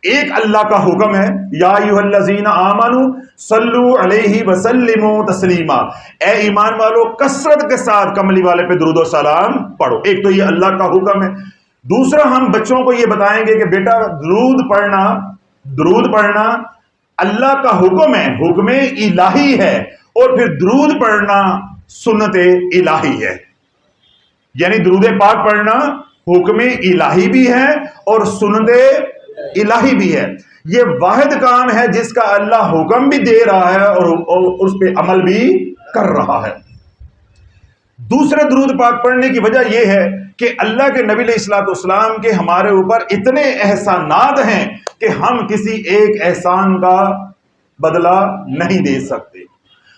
ایک اللہ کا حکم ہے، یا ایھا الذین آمنوا صلو علیہ وسلموا تسلیما، اے ایمان والو کثرت کے ساتھ کملی والے پہ درود و سلام پڑھو. ایک تو یہ اللہ کا حکم ہے. دوسرا ہم بچوں کو یہ بتائیں گے کہ بیٹا درود پڑھنا اللہ کا حکم ہے، حکم الہی ہے، اور پھر درود پڑھنا سنت الہی ہے. یعنی درود پاک پڑھنا حکم الہی بھی ہے اور سنت الہی بھی ہے. یہ واحد کام ہے جس کا اللہ حکم بھی دے رہا ہے اور اس پہ عمل بھی کر رہا ہے. دوسرے درود پاک پڑھنے کی وجہ یہ ہے کہ اللہ کے نبی علیہ الصلوۃ والسلام کے ہمارے اوپر اتنے احسانات ہیں کہ ہم کسی ایک احسان کا بدلہ نہیں دے سکتے.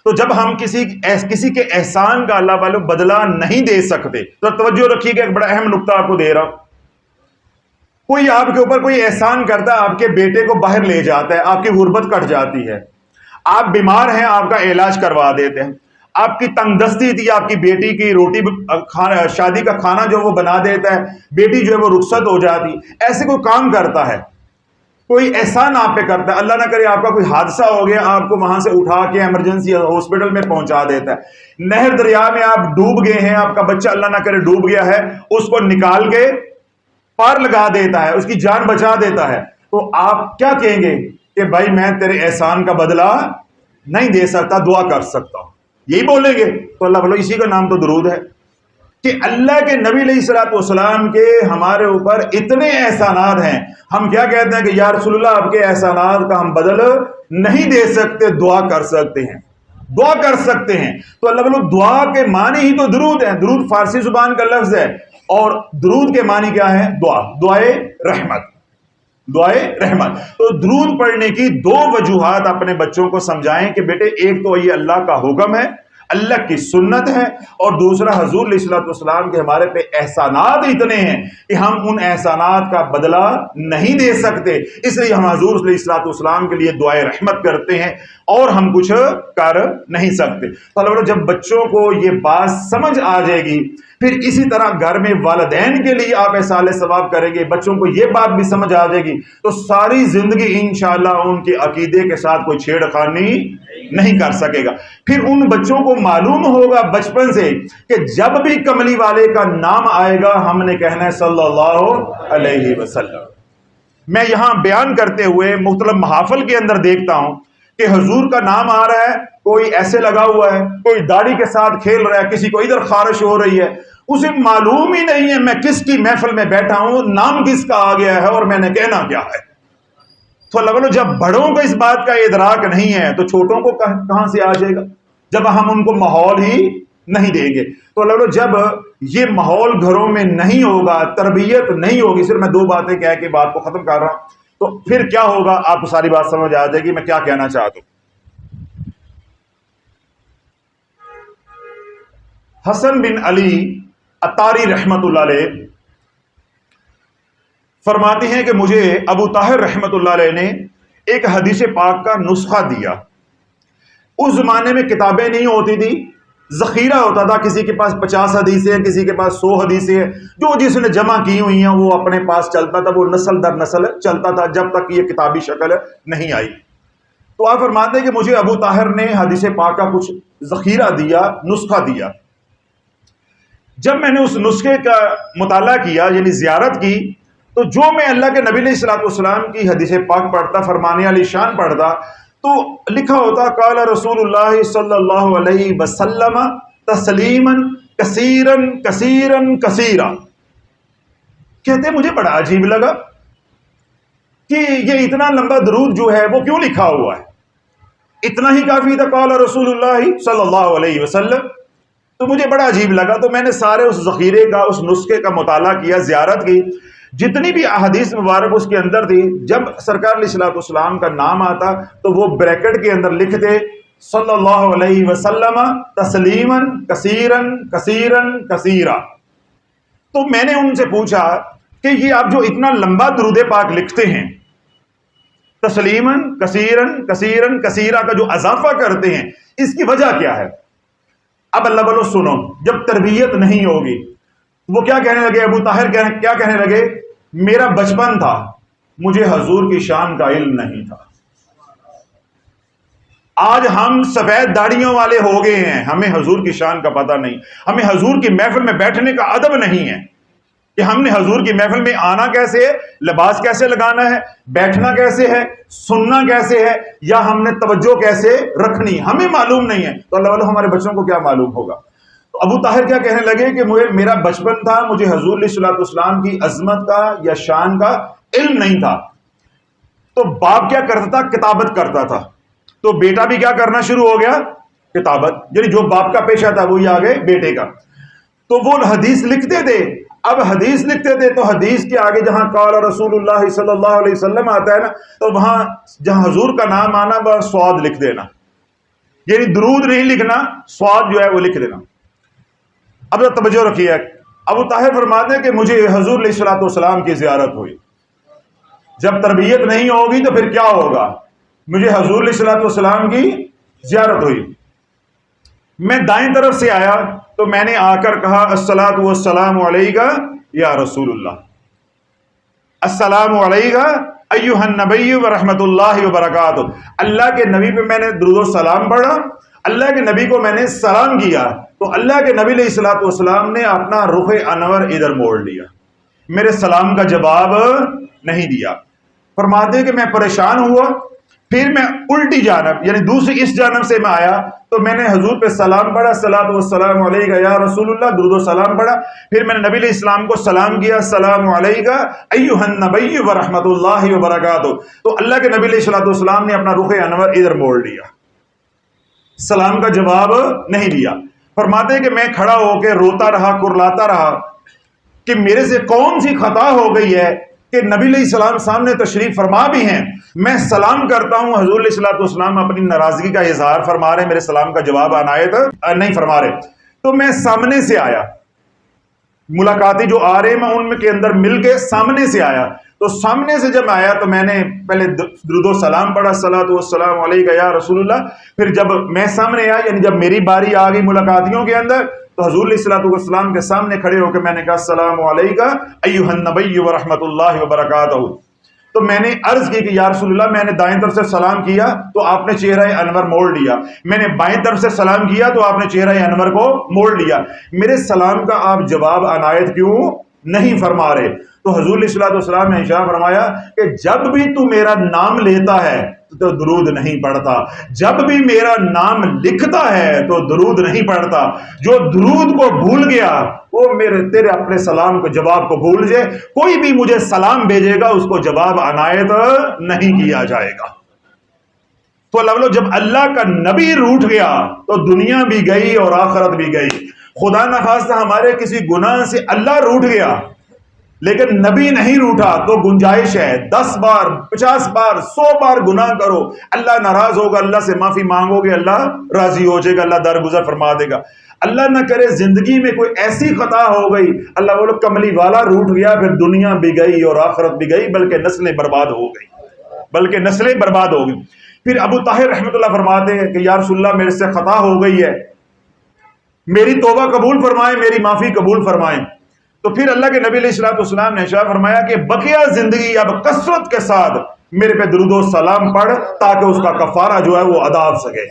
تو جب ہم کسی کے احسان کا اللہ والوں بدلہ نہیں دے سکتے، تو توجہ رکھیے کہ ایک بڑا اہم نقطہ آپ کو دے رہا ہوں. کوئی آپ کے اوپر کوئی احسان کرتا ہے، آپ کے بیٹے کو باہر لے جاتا ہے، آپ کی غربت کٹ جاتی ہے، آپ بیمار ہیں، آپ کا علاج کروا دیتے ہیں، آپ کی تنگ دستی تھی، آپ کی بیٹی کی روٹی شادی کا کھانا جو وہ بنا دیتا ہے، بیٹی جو ہے وہ رخصت ہو جاتی. ایسے کوئی کام کرتا ہے، کوئی احسان آپ پہ کرتا ہے، اللہ نہ کرے آپ کا کوئی حادثہ ہو گیا، آپ کو وہاں سے اٹھا کے ایمرجنسی ہاسپٹل میں پہنچا دیتا ہے. نہر دریا میں آپ ڈوب گئے ہیں، آپ کا بچہ اللہ نہ کرے ڈوب گیا ہے، اس کو نکال کے پار لگا دیتا ہے، اس کی جان بچا دیتا ہے. تو آپ کیا کہیں گے کہ بھائی میں تیرے احسان کا بدلہ نہیں دے سکتا، دعا کر سکتا ہوں، یہی بولیں گے. تو اللہ بولو اسی کا نام تو درود ہے کہ اللہ کے نبی علیہ الصلوۃ والسلام کے ہمارے اوپر اتنے احسانات ہیں. ہم کیا کہتے ہیں کہ یا رسول اللہ آپ کے احسانات کا ہم بدل نہیں دے سکتے، دعا کر سکتے ہیں، دعا کر سکتے ہیں. تو اللہ بولو دعا کے معنی ہی تو درود ہے. درود فارسی زبان کا لفظ ہے اور درود کے معنی کیا ہے؟ دعا، دعائے رحمت، دعائے رحمت. تو درود پڑھنے کی دو وجوہات اپنے بچوں کو سمجھائیں کہ بیٹے ایک تو یہ اللہ کا حکم ہے، اللہ کی سنت ہے، اور دوسرا حضور علیہ الصلوۃ والسلام کے ہمارے پہ احسانات اتنے ہیں کہ ہم ان احسانات کا بدلہ نہیں دے سکتے. اس لیے ہم حضور علیہ الصلوۃ والسلام کے لیے دعائے رحمت کرتے ہیں اور ہم کچھ کر نہیں سکتے. تو جب بچوں کو یہ بات سمجھ آ جائے گی، پھر اسی طرح گھر میں والدین کے لیے آپ احصال ثواب کریں گے، بچوں کو یہ بات بھی سمجھ آ جائے گی، تو ساری زندگی انشاءاللہ ان کے عقیدے کے ساتھ کوئی چھیڑ خانی نہیں کر سکے گا. پھر ان بچوں کو معلوم ہوگا بچپن سے کہ جب بھی کملی والے کا نام آئے گا ہم نے کہنا ہے صلی اللہ علیہ وسلم. میں یہاں بیان کرتے ہوئے مختلف محافل کے اندر دیکھتا ہوں کہ حضور کا نام آ رہا ہے، کوئی ایسے لگا ہوا ہے، کوئی داڑھی کے ساتھ کھیل رہا ہے، کسی کو ادھر خارش ہو رہی ہے، اسے معلوم ہی نہیں ہے میں کس کی محفل میں بیٹھا ہوں، نام کس کا آ گیا ہے اور میں نے کہنا کیا ہے. تو اللہ جب بڑوں کو اس بات کا ادراک نہیں ہے تو چھوٹوں کو کہاں سے آ جائے گا جب ہم ان کو ماحول ہی نہیں دیں گے. تو اللہ جب یہ ماحول گھروں میں نہیں ہوگا، تربیت نہیں ہوگی، صرف میں دو باتیں کہہ کے بات کو ختم کر رہا ہوں، تو پھر کیا ہوگا آپ کو ساری بات سمجھ آ جائے گی میں کیا کہنا چاہتا ہوں. حسن بن علی عطاری رحمت اللہ علیہ فرماتے ہیں کہ مجھے ابو طاہر رحمت اللہ علیہ نے ایک حدیث پاک کا نسخہ دیا. اس زمانے میں کتابیں نہیں ہوتی تھی، ذخیرہ ہوتا تھا، کسی کے پاس 50 حدیثیں ہیں، کسی کے پاس 100 حدیثیں ہیں، جو جس نے جمع کی ہوئی ہیں وہ اپنے پاس چلتا تھا، وہ نسل در نسل چلتا تھا جب تک یہ کتابی شکل نہیں آئی۔ تو آپ فرماتے ہیں کہ مجھے ابو طاہر نے حدیث پاک کا کچھ ذخیرہ دیا، نسخہ دیا۔ جب میں نے اس نسخے کا مطالعہ کیا، یعنی زیارت کی، تو جو میں اللہ کے نبی علیہ الصلوۃ والسلام کی حدیث پاک پڑھتا، فرمان علی شان پڑھتا، تو لکھا ہوتا قال رسول اللہ صلی اللہ علیہ وسلم تسلیما کثیرا کثیرا کثیرا۔ کہتے مجھے بڑا عجیب لگا کہ یہ اتنا لمبا درود جو ہے وہ کیوں لکھا ہوا ہے، اتنا ہی کافی تھا قال رسول اللہ صلی اللہ علیہ وسلم۔ تو مجھے بڑا عجیب لگا، تو میں نے سارے اس ذخیرے کا، اس نسخے کا مطالعہ کیا، زیارت کی، جتنی بھی احادیث مبارک اس کے اندر تھی، جب سرکار علیہ الصلوۃ والسلام کا نام آتا تو وہ بریکٹ کے اندر لکھتے صلی اللہ علیہ وسلم تسلیما کثیرا کثیرا کثیرا۔ تو میں نے ان سے پوچھا کہ یہ آپ جو اتنا لمبا درود پاک لکھتے ہیں، تسلیما کثیرا کثیرا کثیرا کا جو اضافہ کرتے ہیں، اس کی وجہ کیا ہے؟ اب اللہ بولو سنو، جب تربیت نہیں ہوگی، وہ کیا کہنے لگے؟ ابو طاہر کیا کہنے لگے؟ میرا بچپن تھا، مجھے حضور کی شان کا علم نہیں تھا۔ آج ہم سفید داڑیوں والے ہو گئے ہیں، ہمیں حضور کی شان کا پتہ نہیں، ہمیں حضور کی محفل میں بیٹھنے کا ادب نہیں ہے کہ ہم نے حضور کی محفل میں آنا کیسے ہے، لباس کیسے لگانا ہے، بیٹھنا کیسے ہے، سننا کیسے ہے، یا ہم نے توجہ کیسے رکھنی، ہمیں معلوم نہیں ہے، تو اللہ والوں ہمارے بچوں کو کیا معلوم ہوگا؟ تو ابو طاہر کیا کہنے لگے کہ میرا بچپن تھا، مجھے حضور علیہ الصلوۃ والسلام کی عظمت کا یا شان کا علم نہیں تھا۔ تو باپ کیا کرتا تھا؟ کتابت کرتا تھا، تو بیٹا بھی کیا کرنا شروع ہو گیا؟ کتابت، یعنی جو باپ کا پیشہ تھا وہی آگے بیٹے کا۔ تو وہ حدیث لکھتے تھے، اب حدیث لکھتے تھے تو حدیث کے آگے جہاں قال رسول اللہ صلی اللہ علیہ وسلم آتا ہے نا، تو وہاں جہاں حضور کا نام آنا وہ سواد لکھ دینا، یعنی درود نہیں لکھنا، سواد جو ہے وہ لکھ دینا۔ اب توجہ رکھیے، ابو طاہر فرماتے ہیں کہ مجھے حضور علیہ الصلوۃ والسلام کی زیارت ہوئی۔ جب تربیت نہیں ہوگی تو پھر کیا ہوگا؟ مجھے حضور علیہ الصلوۃ والسلام کی زیارت ہوئی۔ میں دائیں طرف سے آیا تو میں نے آ کر کہا الصلاۃ والسلام علیک یا رسول اللہ، السلام علیک ایھا النبی ورحمۃ اللہ وبرکاتہ۔ اللہ کے نبی پہ میں نے درود و سلام پڑھا، اللہ کے نبی کو میں نے سلام کیا، تو اللہ کے نبی علیہ الصلوۃ والسلام نے اپنا رخ انور ادھر موڑ لیا، میرے سلام کا جواب نہیں دیا۔ فرماتے ہیں کہ میں پریشان ہوا، پھر میں الٹی جانب یعنی دوسری اس جانب سے میں آیا تو میں نے حضور پہ سلام پڑھا، الصلاۃ والسلام علیک یا رسول اللہ، درود و سلام پڑھا، پھر میں نے نبی علیہ السلام کو سلام کیا، السلام علیک ایھا النبی ورحمۃ اللہ وبرکاتہ۔ تو اللہ کے نبی علیہ الصلوۃ والسلام نے اپنا رخ انور ادھر موڑ لیا، سلام کا جواب نہیں دیا۔ فرماتے ہیں کہ میں کھڑا ہو کے روتا رہا، کرلاتا رہا کہ میرے سے کون سی خطا ہو گئی ہے کہ نبی علیہ السلام سامنے تشریف فرما بھی ہیں، میں سلام کرتا ہوں، حضور علیہ الصلوۃ والسلام اپنی ناراضگی کا اظہار فرما رہے، میرے سلام کا جواب عنایت نہیں فرما رہے۔ تو میں سامنے سے آیا، ملاقاتی جو آ رہے میں ان کے اندر مل کے سامنے سے آیا، تو سامنے سے جب آیا تو میں نے پہلے درود و سلام پڑھا، الصلاۃ والسلام علیک یا رسول اللہ، پھر جب میں سامنے آیا یعنی جب میری باری آ گئی ملاقاتیوں کے اندر، تو حضور علیہ الصلوۃ والسلام کے سامنے کھڑے ہو کے میں نے کہا السلام علیک ایھا النبی ورحمۃ اللہ وبرکاتہ۔ تو میں نے عرض کی کہ یا رسول اللہ، میں نے دائیں طرف سے سلام کیا تو آپ نے چہرہ انور موڑ لیا، میں نے بائیں طرف سے سلام کیا تو آپ نے چہرہ انور کو موڑ لیا، میرے سلام کا آپ جواب عنایت کیوں نہیں فرما رہے؟ تو حضور علیہ الصلوۃ والسلام نے ارشاد فرمایا کہ جب بھی تو میرا نام لیتا ہے تو درود نہیں پڑھتا، جب بھی میرا نام لکھتا ہے تو درود نہیں پڑھتا، جو درود کو بھول گیا وہ تیرے اپنے سلام کو جواب کو بھول جائے، کوئی بھی مجھے سلام بھیجے گا اس کو جواب عنایت نہیں کیا جائے گا۔ تو اللہ جب اللہ کا نبی روٹھ گیا تو دنیا بھی گئی اور آخرت بھی گئی۔ خدا نخواستہ ہمارے کسی گناہ سے اللہ روٹھ گیا لیکن نبی نہیں روٹا تو گنجائش ہے 10 بار 50 بار 100 بار گناہ کرو، اللہ ناراض ہوگا، اللہ سے معافی مانگو گے، اللہ راضی ہو جائے گا، اللہ درگزر فرما دے گا۔ اللہ نہ کرے زندگی میں کوئی ایسی خطا ہو گئی، اللہ بولو کملی والا روٹ گیا، پھر دنیا بھی گئی اور آخرت بھی گئی، بلکہ نسلیں برباد ہو گئی، پھر ابو طاہر رحمۃ اللہ فرماتے ہیں کہ یا رسول اللہ میرے سے خطا ہو گئی ہے، میری توبہ قبول فرمائیں، میری معافی قبول فرمائیں۔ تو پھر اللہ کے نبی علیہ الصلوۃ والسلام نے ارشاد فرمایا کہ بقیہ زندگی اب کثرت کے ساتھ میرے پہ درود و سلام پڑھ تاکہ اس کا کفارہ جو ہے وہ ادا ہو سکے۔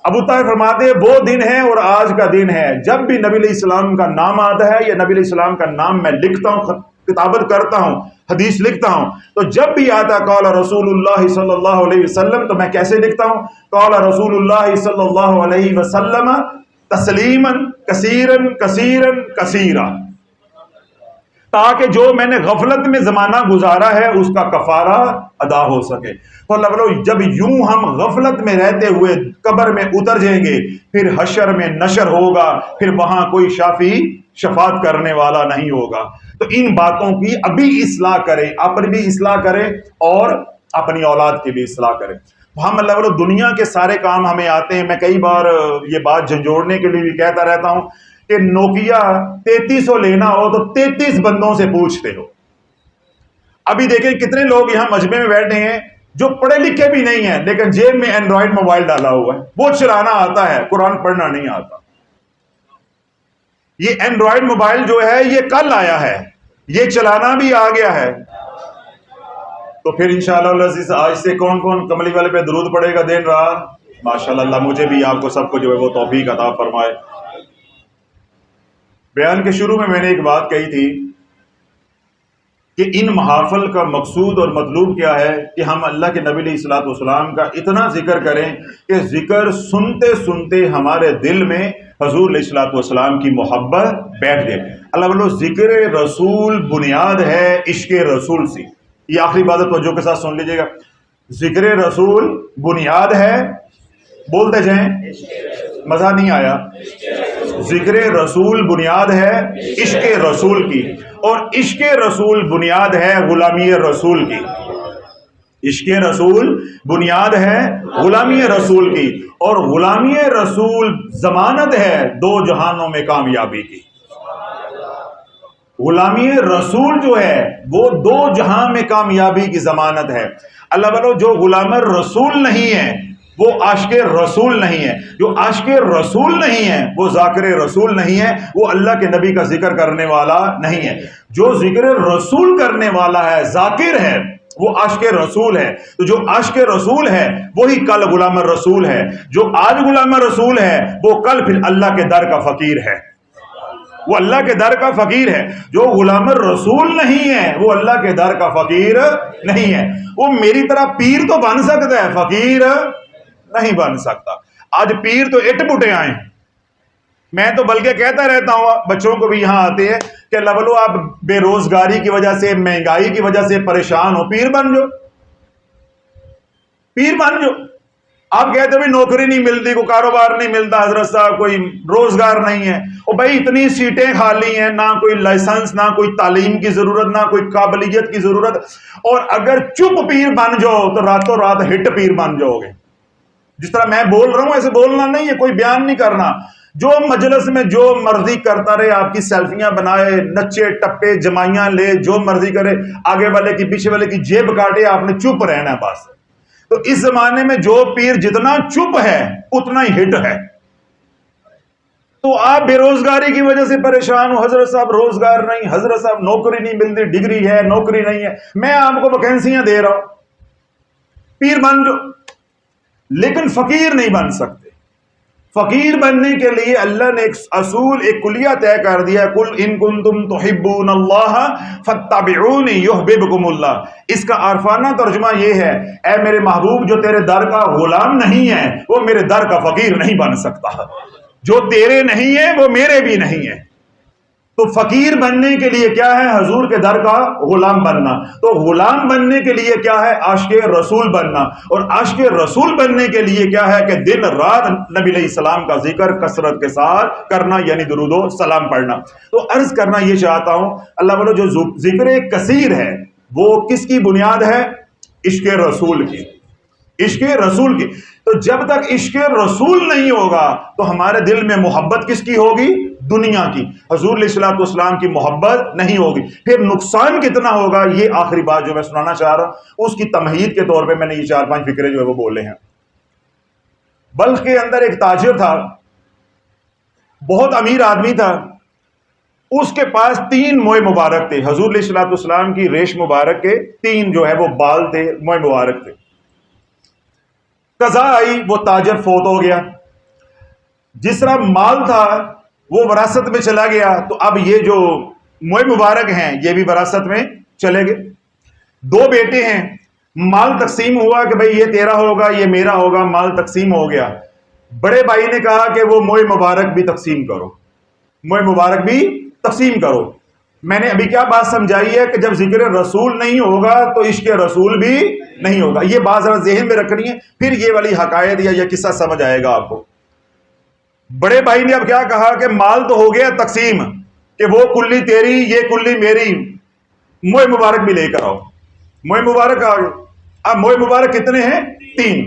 ابو طاہر فرماتے ہیں وہ دن ہے اور آج کا دن ہے، جب بھی نبی علیہ السلام کا نام آتا ہے یا نبی علیہ السلام کا نام میں لکھتا ہوں، کتابت کرتا ہوں، حدیث لکھتا ہوں، تو جب بھی آتا قال رسول اللہ صلی اللہ علیہ وسلم تو میں کیسے لکھتا ہوں؟ قال رسول اللہ صلی اللہ علیہ وسلم تسلیما کثیرا کثیرا کثیرا، تاکہ جو میں نے غفلت میں زمانہ گزارا ہے اس کا کفارہ ادا ہو سکے۔ تو اللہ بولو جب یوں ہم غفلت میں رہتے ہوئے قبر میں اتر جائیں گے، پھر حشر میں نشر ہوگا، پھر وہاں کوئی شافی شفاعت کرنے والا نہیں ہوگا۔ تو ان باتوں کی ابھی اصلاح کریں، اپنی بھی اصلاح کریں اور اپنی اولاد کی بھی اصلاح کریں۔ ہم اللہ بولو دنیا کے سارے کام ہمیں آتے ہیں۔ میں کئی بار یہ بات جھنجھوڑنے کے لیے بھی کہتا رہتا ہوں کہ نوکیا 3300 لینا ہو تو 33 بندوں سے پوچھتے ہو۔ ابھی دیکھیں کتنے لوگ یہاں مجمع میں بیٹھے ہیں جو پڑھے لکھے بھی نہیں ہیں لیکن جیب میں اینڈرائڈ موبائل ڈالا ہوا ہے، وہ چلانا آتا ہے، قرآن پڑھنا نہیں آتا۔ یہ اینڈرائڈ موبائل جو ہے یہ کل آیا ہے، یہ چلانا بھی آ گیا ہے۔ تو پھر انشاءاللہ العزیز آج سے کون کون کملی والے پہ درود پڑے گا دن رات؟ ماشاءاللہ، اللہ مجھے بھی آپ کو سب کو جو ہے وہ توفیق عطا فرمائے۔ بیان کے شروع میں نے ایک بات کہی تھی کہ ان محافل کا مقصود اور مطلوب کیا ہے کہ ہم اللہ کے نبی علیہ الصلوۃ والسلام کا اتنا ذکر کریں کہ ذکر سنتے سنتے ہمارے دل میں حضور علیہ الصلوۃ والسلام کی محبت بیٹھ جائے۔ اللہ بولو ذکر رسول بنیاد ہے عشق رسول سے۔ یہ آخری بات توجہ کے ساتھ سن لیجیے گا، ذکر رسول بنیاد ہے، بولتے جائیں، مزہ نہیں آیا، ذکر رسول بنیاد ہے عشق رسول کی، اور عشق رسول بنیاد ہے غلامی رسول کی۔ عشق رسول بنیاد ہے غلامی رسول کی، اور غلامی رسول ضمانت ہے دو جہانوں میں کامیابی کی۔ غلامی رسول جو ہے وہ دو جہاں میں کامیابی کی ضمانت ہے۔ اللہ بولو جو غلام رسول نہیں ہے وہ عاشق رسول نہیں ہے، جو عاشق رسول نہیں ہے وہ ذاکر رسول نہیں ہے، وہ اللہ کے نبی کا ذکر کرنے والا نہیں ہے۔ جو ذکر رسول کرنے والا ہے، ذاکر ہے، وہ عاشق رسول ہے۔ تو جو عاشق رسول ہے وہی کل غلام رسول ہے، جو آج غلام رسول ہے وہ کل پھر اللہ کے در کا فقیر ہے، وہ اللہ کے در کا فقیر ہے۔ جو غلام رسول نہیں ہے وہ اللہ کے در کا فقیر نہیں ہے۔ وہ میری طرح پیر تو بن سکتا ہے، فقیر نہیں بن سکتا۔ آج پیر تو اٹ بٹے آئے، میں تو بلکہ کہتا رہتا ہوں بچوں کو بھی یہاں آتے ہیں کہ اللہ بولو آپ بے روزگاری کی وجہ سے، مہنگائی کی وجہ سے پریشان ہو، پیر بن جاؤ، پیر بن جاؤ۔ آپ کہتے ہیں نوکری نہیں ملتی، کوئی کاروبار نہیں ملتا حضرت صاحب، کوئی روزگار نہیں ہے۔ اور بھائی اتنی سیٹیں خالی ہیں، نہ کوئی لائسنس، نہ کوئی تعلیم کی ضرورت، نہ کوئی قابلیت کی ضرورت، اور اگر چپ پیر بن جاؤ تو راتوں رات ہٹ پیر بن جاؤ گے۔ جس طرح میں بول رہا ہوں ایسے بولنا نہیں ہے، کوئی بیان نہیں کرنا۔ جو مجلس میں جو مرضی کرتا رہے، آپ کی سیلفیاں بنائے، نچے ٹپے جمائیاں لے، جو مرضی کرے، آگے والے کی پیچھے والے کی جیب کاٹے، آپ نے چپ رہنا ہے بس۔ تو اس زمانے میں جو پیر جتنا چپ ہے اتنا ہی ہٹ ہے۔ تو آپ بے روزگاری کی وجہ سے پریشان ہو، حضرت صاحب روزگار نہیں، حضرت صاحب نوکری نہیں ملتی، ڈگری ہے نوکری نہیں ہے، میں آپ کو ویکینسیاں دے رہا ہوں، پیر بن جو، لیکن فقیر نہیں بن سکتے۔ فقیر بننے کے لیے اللہ نے ایک اصول، ایک کلیہ طے کر دیا، قل ان کنتم تحبون اللہ فاتبعونی یحببکم اللہ۔ اس کا عارفانہ ترجمہ یہ ہے، اے میرے محبوب جو تیرے در کا غلام نہیں ہے وہ میرے در کا فقیر نہیں بن سکتا، جو تیرے نہیں ہے وہ میرے بھی نہیں ہے۔ تو فقیر بننے کے لیے کیا ہے؟ حضور کے در کا غلام بننا۔ تو غلام بننے کے لیے کیا ہے؟ عاشق رسول بننا۔ اور عاشق رسول بننے کے لیے کیا ہے کہ دن رات نبی علیہ السلام کا ذکر کثرت کے ساتھ کرنا، یعنی درود و سلام پڑھنا۔ تو عرض کرنا یہ چاہتا ہوں، اللہ بولو جو ذکر کثیر ہے وہ کس کی بنیاد ہے؟ عشق رسول کی، عشق رسول کی۔ تو جب تک عشق رسول نہیں ہوگا تو ہمارے دل میں محبت کس کی ہوگی؟ دنیا کی۔ حضور علیہ الصلوۃ والسلام کی محبت نہیں ہوگی۔ پھر نقصان کتنا ہوگا، یہ آخری بات جو میں سنانا چاہ رہا ہوں، اس کی تمہید کے طور پہ میں نے یہ 4-5 فکرے جو ہے وہ بولے ہیں۔ بلخ کے اندر ایک تاجر تھا، بہت امیر آدمی تھا، اس کے پاس 3 موئے مبارک تھے، حضور علیہ الصلوۃ والسلام کی ریش مبارک کے 3 جو ہے وہ بال تھے، موئے مبارک تھے۔ قضا آئی، وہ تاجر فوت ہو گیا، جس طرح مال تھا وہ وراثت میں چلا گیا، تو اب یہ جو موئے مبارک ہیں یہ بھی وراثت میں چلے گئے۔ 2 بیٹے ہیں، مال تقسیم ہوا کہ بھئی یہ تیرا ہوگا یہ میرا ہوگا، مال تقسیم ہو گیا۔ بڑے بھائی نے کہا کہ وہ موئے مبارک بھی تقسیم کرو، موئے مبارک بھی تقسیم کرو۔ میں نے ابھی کیا بات سمجھائی ہے کہ جب ذکر رسول نہیں ہوگا تو عشق رسول بھی نہیں ہوگا، یہ بات ذرا ذہن میں رکھنی ہے، پھر یہ والی حقائق یا یہ قصہ سمجھ آئے گا آپ کو۔ بڑے بھائی نے اب کیا کہا کہ مال تو ہو گیا تقسیم، کہ وہ کلی تیری یہ کلی میری، موئے مبارک بھی لے کر آؤ۔ موئے مبارک آ گئے۔ اب موئے مبارک کتنے ہیں؟ 3۔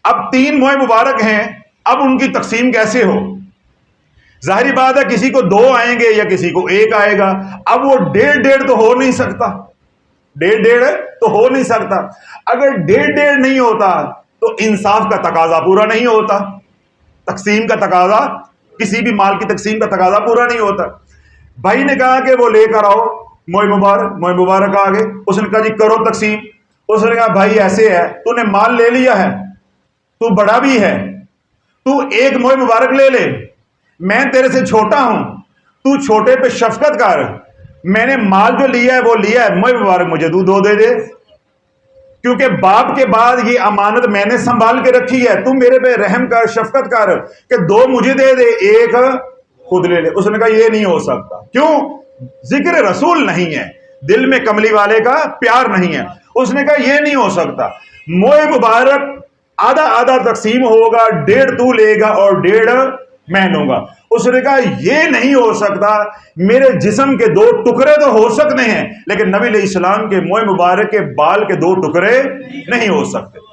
اب 3 موئے مبارک ہیں، اب ان کی تقسیم کیسے ہو؟ ظاہری بات ہے کسی کو 2 آئیں گے یا کسی کو 1 آئے گا، اب وہ 1.5 تو ہو نہیں سکتا، 1.5 تو ہو نہیں سکتا۔ اگر 1.5 نہیں ہوتا تو انصاف کا تقاضا پورا نہیں ہوتا، تقسیم کا تقاضا، کسی بھی مال کی تقسیم کا تقاضا پورا نہیں ہوتا۔ بھائی نے کہا کہ وہ لے کر آؤ موئے مبارک، موئے مبارک آ گئے۔ اس نے کہا جی کرو تقسیم۔ اس نے کہا بھائی ایسے ہے، تو نے مال لے لیا ہے، تو بڑا بھی ہے، تو 1 موئے مبارک لے لے، میں تیرے سے چھوٹا ہوں، تو چھوٹے پہ شفقت کر، میں نے مال جو لیا ہے وہ لیا ہے، موئے مبارک مجھے 2 دے دے، کیونکہ باپ کے بعد یہ امانت میں نے سنبھال کے رکھی ہے، تم میرے پہ رحم کر، شفقت کر کہ 2 مجھے دے دے 1 خود لے لے۔ اس نے کہا یہ نہیں ہو سکتا، کیوں؟ ذکر رسول نہیں ہے، دل میں کملی والے کا پیار نہیں ہے۔ اس نے کہا یہ نہیں ہو سکتا، موئے مبارک آدھا آدھا تقسیم ہوگا، 1.5 تو لے گا اور 1.5 میں لوں گا۔ اس نے کہا یہ نہیں ہو سکتا، میرے جسم کے 2 ٹکڑے تو ہو سکتے ہیں لیکن نبی علیہ السلام کے موئے مبارک کے بال کے 2 ٹکڑے نہیں ہو سکتے۔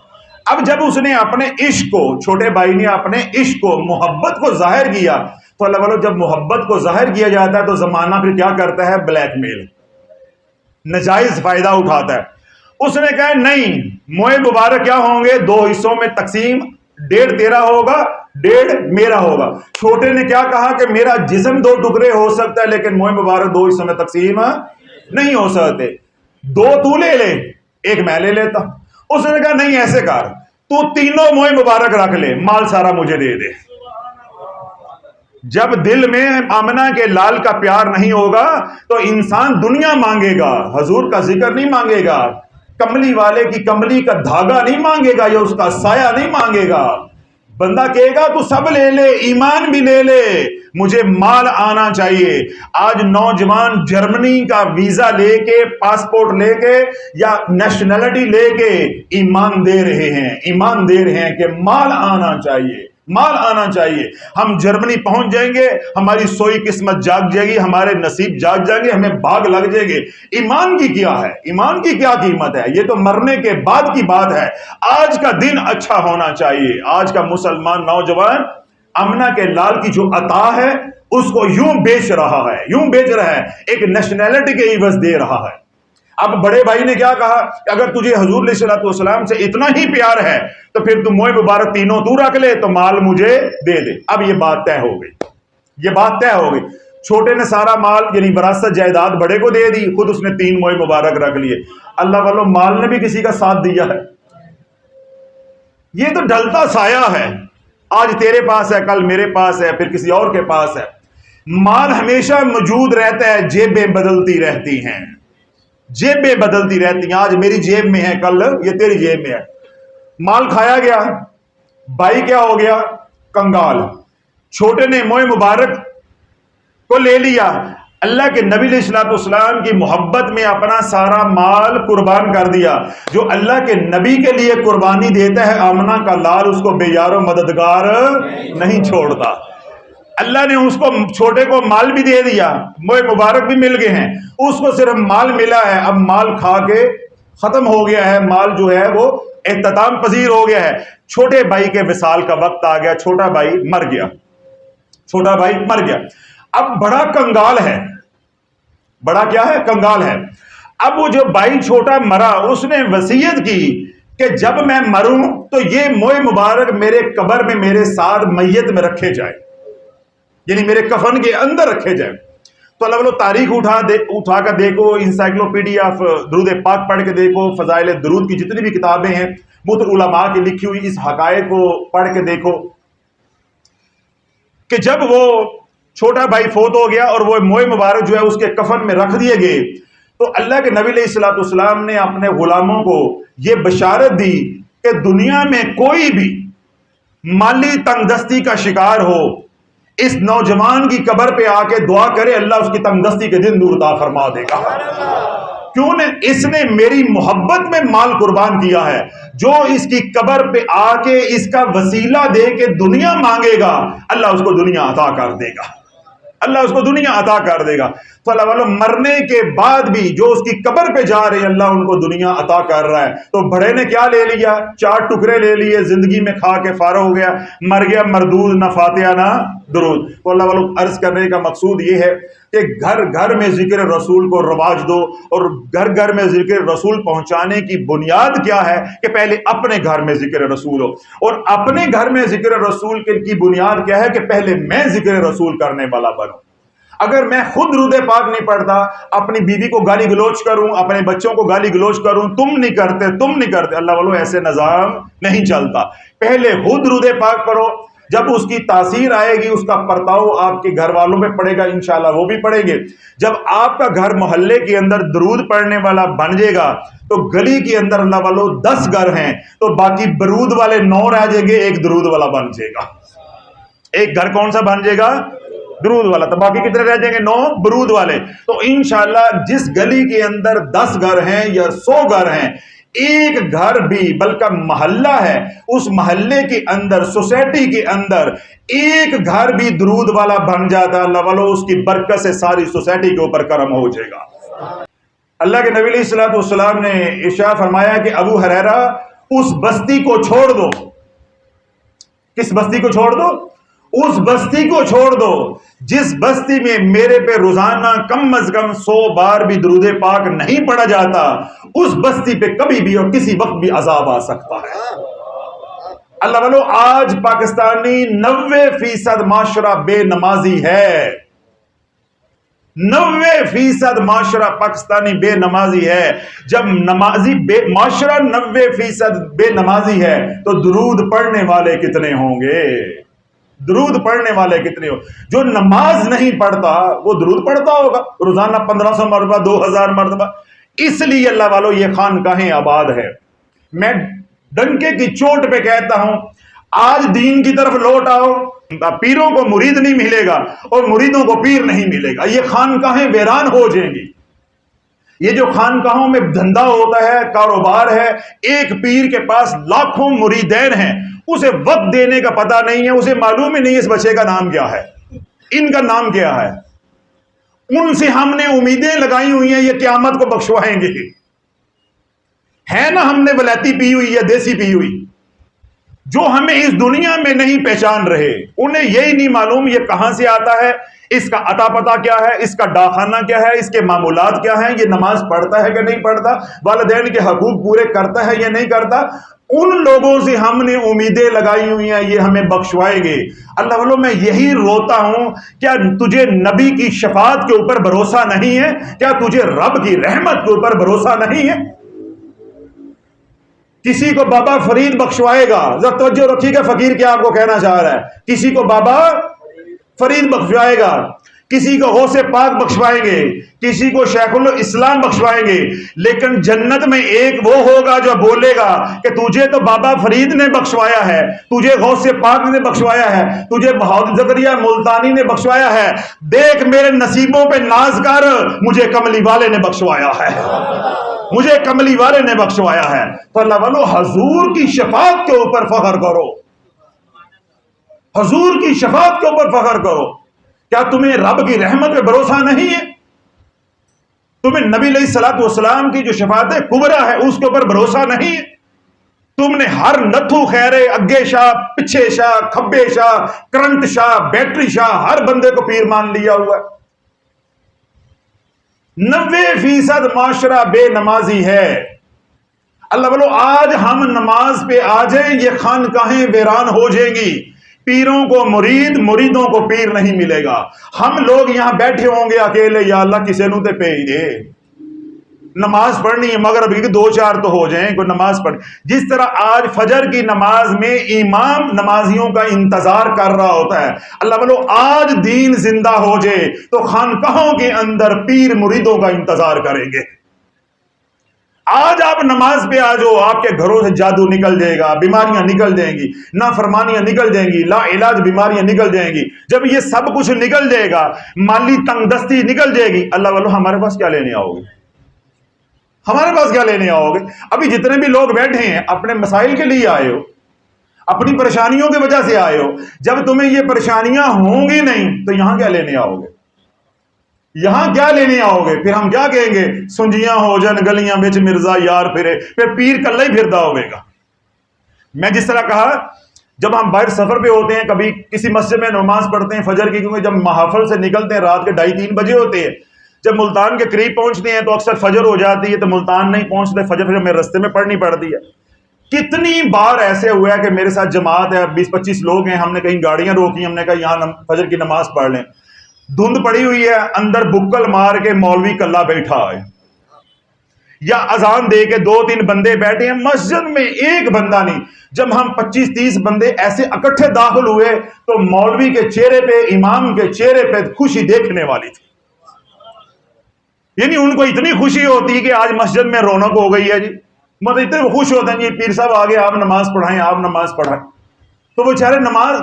اب جب اس نے اپنے عشق کو، چھوٹے بھائی نے اپنے عشق کو، محبت کو ظاہر کیا، تو اللہ والو جب محبت کو ظاہر کیا جاتا ہے تو زمانہ پھر کیا کرتا ہے؟ بلیک میل، نجائز فائدہ اٹھاتا ہے۔ اس نے کہا نہیں، موئے مبارک کیا ہوں گے؟ 2 حصوں میں تقسیم، 1.5 تیرا ہوگا، 1.5 میرا ہوگا۔ چھوٹے نے کیا کہا کہ میرا جسم 2 ٹکڑے ہو سکتا ہے لیکن موئے مبارک 2 حصوں میں تقسیم نہیں ہو سکتے، 2 تو لے لے، 1 میں لے لیتا۔ اس نے کہا نہیں ایسے کر، تو 3 موئے مبارک رکھ لے، مال سارا مجھے دے دے۔ جب دل میں آمنہ کے لال کا پیار نہیں ہوگا تو انسان دنیا مانگے گا، حضور کا ذکر نہیں مانگے گا، کملی والے کی کملی کا دھاگا نہیں مانگے گا یا اس کا سایہ نہیں مانگے گا۔ بندہ کہے گا تو سب لے لے، ایمان بھی لے لے، مجھے مال آنا چاہیے۔ آج نوجوان جرمنی کا ویزا لے کے، پاسپورٹ لے کے یا نیشنلٹی لے کے ایمان دے رہے ہیں، ایمان دے رہے ہیں کہ مال آنا چاہیے، مال آنا چاہیے۔ ہم جرمنی پہنچ جائیں گے، ہماری سوئی قسمت جاگ جائے گی، ہمارے نصیب جاگ جائیں گے، ہمیں بھاگ لگ جائے گے۔ ایمان کی کیا ہے؟ ایمان کی کیا قیمت ہے؟ یہ تو مرنے کے بعد کی بات ہے۔ آج کا دن اچھا ہونا چاہیے۔ آج کا مسلمان نوجوان امنہ کے لال کی جو عطا ہے اس کو یوں بیچ رہا ہے، یوں بیچ رہا ہے، ایک نیشنلٹی کے عوض دے رہا ہے۔ اب بڑے بھائی نے کیا کہا کہ اگر تجھے حضور علیہ الصلوۃ والسلام سے اتنا ہی پیار ہے تو پھر تو موئے مبارک 3 تو رکھ لے، تو مال مجھے دے دے۔ اب یہ بات طے ہو گئی، یہ بات طے ہو گئی۔ چھوٹے نے سارا مال یعنی وراثت جائیداد بڑے کو دے دی، خود اس نے 3 موئے مبارک رکھ لیے۔ اللہ والو مال نے بھی کسی کا ساتھ دیا ہے؟ یہ تو ڈھلتا سایہ ہے، آج تیرے پاس ہے، کل میرے پاس ہے، پھر کسی اور کے پاس ہے۔ مال ہمیشہ موجود رہتا ہے، جیبیں بدلتی رہتی ہیں، جیبیں بدلتی رہتی ہیں۔ آج میری جیب میں ہے، کل یہ تیری جیب میں ہے۔ مال کھایا گیا، بھائی کیا ہو گیا؟ کنگال۔ چھوٹے نے موئے مبارک کو لے لیا، اللہ کے نبی علیہ الصلوۃ والسلام کی محبت میں اپنا سارا مال قربان کر دیا۔ جو اللہ کے نبی کے لیے قربانی دیتا ہے، آمنہ کا لال اس کو بے یار و مددگار نہیں چھوڑتا۔ اللہ نے اس کو، چھوٹے کو مال بھی دے دیا، موئے مبارک بھی مل گئے ہیں، اس کو صرف مال ملا ہے۔ اب مال کھا کے ختم ہو گیا ہے، مال جو ہے وہ اختتام پذیر ہو گیا ہے۔ چھوٹے بھائی کے وصال کا وقت آ گیا، چھوٹا بھائی مر گیا، چھوٹا بھائی مر گیا۔ اب بڑا کنگال ہے، بڑا کیا ہے؟ کنگال ہے۔ اب وہ جو بھائی چھوٹا مرا، اس نے وصیت کی کہ جب میں مروں تو یہ موئے مبارک میرے قبر میں میرے ساتھ میت میں رکھے جائے۔ یعنی میرے کفن کے اندر رکھے جائیں. تو اللہ والو تاریخ اٹھا کر دیکھو، انسائکلوپیڈیا آف درود پاک پڑھ کے دیکھو، فضائل درود کی جتنی بھی کتابیں ہیں علماء کی لکھی ہوئی، اس حقائق کو پڑھ کے دیکھو کہ جب وہ چھوٹا بھائی فوت ہو گیا اور وہ موئے مبارک جو ہے اس کے کفن میں رکھ دیے گئے، تو اللہ کے نبی علیہ السلام نے اپنے غلاموں کو یہ بشارت دی کہ دنیا میں کوئی بھی مالی تنگ دستی کا شکار ہو، اس نوجوان کی قبر پہ آ کے دعا کرے، اللہ اس کی تنگ دستی کے دن دور عطا فرما دے گا. کیوں نے اس نے میری محبت میں مال قربان کیا ہے. جو اس کی قبر پہ آ کے اس کا وسیلہ دے کے دنیا مانگے گا، اللہ اس کو دنیا عطا کر دے گا، اللہ اس کو دنیا عطا کر دے گا. تو اللہ والوں مرنے کے بعد بھی جو اس کی قبر پہ جا رہے ہیں، اللہ ان کو دنیا عطا کر رہا ہے. تو بڑے نے کیا لے لیا؟ 4 ٹکڑے لے لیے، زندگی میں کھا کے فارغ ہو گیا، مر گیا مردود، نہ فاتحہ نہ درود. تو اللہ والوں عرض کرنے کا مقصود یہ ہے کہ گھر گھر میں ذکر رسول کو رواج دو، اور گھر گھر میں ذکر رسول پہنچانے کی بنیاد کیا ہے کہ پہلے اپنے گھر میں ذکر رسول ہو. اور اپنے گھر میں ذکر رسول کی بنیاد کیا ہے کہ پہلے میں ذکر رسول کرنے والا بنوں. اگر میں خود درود پاک نہیں پڑھتا، اپنی بیوی کو گالی گلوچ کروں، اپنے بچوں کو گالی گلوچ کروں، تم نہیں کرتے، اللہ والو ایسے نظام نہیں چلتا. پہلے خود درود پاک پڑھو، جب اس کی تاثیر آئے گی، اس کا پرتاؤ آپ کے گھر والوں پہ پڑے گا، انشاءاللہ وہ بھی پڑھیں گے. جب آپ کا گھر محلے کے اندر درود پڑھنے والا بن جائے گا، تو گلی کے اندر اللہ والو 10 گھر ہیں، تو باقی برود والے 9 رہ جائیں گے، ایک درود والا بن جائے گا. ایک گھر کون سا بن جائے گا؟ درود والا. تو باقی کتنے رہ جائیں گے؟ 9 برود والے. تو انشاءاللہ جس گلی کے اندر 10 گھر ہیں یا 100 گھر ہیں، ایک گھر بھی بلکہ محلہ ہے، اس محلے کے اندر، سوسائٹی کے اندر ایک گھر بھی درود والا بن جاتا، اللہ والو اس کی برکت سے ساری سوسائٹی کے اوپر کرم ہو جائے گا. اللہ کے نبی علیہ السلام نے ارشاد فرمایا کہ ابو ہریرہ اس بستی کو چھوڑ دو. کس بستی کو چھوڑ دو؟ اس بستی کو چھوڑ دو جس بستی میں میرے پہ روزانہ کم از کم 100 بار بھی درود پاک نہیں پڑھا جاتا. اس بستی پہ کبھی بھی اور کسی وقت بھی عذاب آ سکتا ہے. اللہ والو آج پاکستانی 90% معاشرہ بے نمازی ہے. 90% معاشرہ پاکستانی بے نمازی ہے. جب معاشرہ 90% بے نمازی ہے تو درود پڑھنے والے کتنے ہوں گے؟ درود پڑھنے والے کتنے ہو؟ جو نماز نہیں پڑھتا وہ درود پڑھتا ہوگا روزانہ 1500 مرتبہ، 2000 مرتبہ. اس لیے اللہ والو یہ خانقاہیں آباد ہے. میں ڈنکے کی چوٹ پہ کہتا ہوں، آج دین کی طرف لوٹ آؤ. پیروں کو مرید نہیں ملے گا اور مریدوں کو پیر نہیں ملے گا. یہ خانقاہیں ویران ہو جائیں گی. یہ جو خانقاہوں میں دھندا ہوتا ہے، کاروبار ہے، ایک پیر کے پاس لاکھوں مریدین ہیں، اسے وقت دینے کا پتہ نہیں ہے، اسے معلوم ہی نہیں اس بچے کا نام کیا ہے، ان کا نام کیا ہے. ان سے ہم نے امیدیں لگائی ہوئی ہیں یہ قیامت کو بخشوائیں گے. ہے نا ہم نے ولایتی پی ہوئی یا دیسی پی ہوئی. جو ہمیں اس دنیا میں نہیں پہچان رہے، انہیں یہی نہیں معلوم یہ کہاں سے آتا ہے، اس کا عطا پتہ کیا ہے، اس کا ڈاکخانہ کیا ہے، اس کے معمولات کیا ہیں، یہ نماز پڑھتا ہے کہ نہیں پڑھتا، والدین کے حقوق پورے کرتا ہے یا نہیں کرتا. ان لوگوں سے ہم نے امیدیں لگائی ہوئی ہیں یہ ہمیں بخشوائیں گے. اللہ والو میں یہی روتا ہوں، کیا تجھے نبی کی شفاعت کے اوپر بھروسہ نہیں ہے؟ کیا تجھے رب کی رحمت کے اوپر بھروسہ نہیں ہے؟ کسی کو بابا فرید بخشوائے گا. ذرا توجہ رکھیے گا فقیر کیا آپ کو کہنا چاہ رہا ہے. کسی کو بابا فرید بخشوائے گا، کسی کو غوث پاک بخشوائیں گے، کسی کو شیخ الاسلام بخشوائیں گے، لیکن جنت میں ایک وہ ہوگا جو بولے گا کہ تجھے تو بابا فرید نے بخشوایا ہے، تجھے غوث پاک نے بخشوایا ہے، تجھے بہادر زکریا ملتانی نے بخشوایا ہے، دیکھ میرے نصیبوں پہ ناز کر، مجھے کملی والے نے بخشوایا ہے، مجھے کملی والے نے بخشوایا ہے. تو اللہ والو حضور کی شفاعت کے اوپر فخر کرو، حضور کی شفاعت کے اوپر فخر کرو. کیا تمہیں رب کی رحمت پہ بھروسہ نہیں ہے؟ تمہیں نبی علیہ الصلوۃ والسلام کی جو شفاعت کبریٰ ہے اس کے اوپر بھروسہ نہیں ہے؟ تم نے ہر نتھو خیرے، اگے شاہ، پچھے شاہ، کھبے شاہ، کرنٹ شاہ، بیٹری شاہ، ہر بندے کو پیر مان لیا ہوا ہے. 90% معاشرہ بے نمازی ہے. اللہ والو آج ہم نماز پہ آ جائیں، یہ خانقاہیں ویران ہو جائیں گی. پیروں کو مرید، مریدوں کو پیر نہیں ملے گا۔ ہم لوگ یہاں بیٹھے ہوں گے اکیلے، یا اللہ کسی نو تے پہ ہی دے، نماز پڑھنی ہے مگر ابھی 2-4 تو ہو جائیں، کوئی نماز پڑھ۔ جس طرح آج فجر کی نماز میں امام نمازیوں کا انتظار کر رہا ہوتا ہے، اللہ بولو آج دین زندہ ہو جائے تو خانقاہوں کے اندر پیر مریدوں کا انتظار کریں گے۔ آج آپ نماز پہ آ جاؤ، آپ کے گھروں سے جادو نکل جائے گا، بیماریاں نکل جائیں گی، نافرمانیاں نکل جائیں گی، لا علاج بیماریاں نکل جائیں گی۔ جب یہ سب کچھ نکل جائے گا، مالی تنگ دستی نکل جائے گی، اللہ والو ہمارے پاس کیا لینے آؤ گے؟ ہمارے پاس کیا لینے آؤ گے؟ ابھی جتنے بھی لوگ بیٹھے ہیں اپنے مسائل کے لیے آئے ہو، اپنی پریشانیوں کی وجہ سے آئے ہو۔ جب تمہیں یہ پریشانیاں ہوں گی نہیں تو یہاں کیا لینے آؤ گے؟ یہاں کیا لینے آؤ گے؟ پھر ہم کیا کہیں گے؟ سنجیاں ہو جن گلیاں بچ مرزا یار پھرے، پھر پیر کلہ ہی پھردا ہوئے گا۔ میں جس طرح کہا، جب ہم باہر سفر پہ ہوتے ہیں، کبھی کسی مسجد میں نماز پڑھتے ہیں فجر کی، کیونکہ جب محافل سے نکلتے ہیں رات کے 2:30-3 بجے ہوتے ہیں، جب ملتان کے قریب پہنچتے ہیں تو اکثر فجر ہو جاتی ہے، تو ملتان نہیں پہنچتے، فجر پھر ہمیں رستے میں پڑھنی پڑتی ہے۔ کتنی بار ایسے ہوا ہے کہ میرے ساتھ جماعت ہے، 20-25 لوگ ہیں، ہم نے کہیں گاڑیاں روکی، ہم نے کہا یہاں فجر کی نماز پڑھ لیں، دھند پڑی ہوئی ہے، اندر بکل مار کے مولوی کلہ بیٹھا ہے، یا اذان دے کے 2-3 بندے بیٹھے ہیں مسجد میں، ایک بندہ نہیں۔ جب ہم 25-30 بندے ایسے اکٹھے داخل ہوئے تو مولوی کے چہرے پہ، امام کے چہرے پہ خوشی دیکھنے والی تھی، یعنی ان کو اتنی خوشی ہوتی کہ آج مسجد میں رونق ہو گئی ہے جی، مطلب اتنے خوش ہوتے ہیں جی پیر صاحب آگے آپ نماز پڑھائیں، آپ نماز پڑھائیں۔ تو وہ بیچارے نماز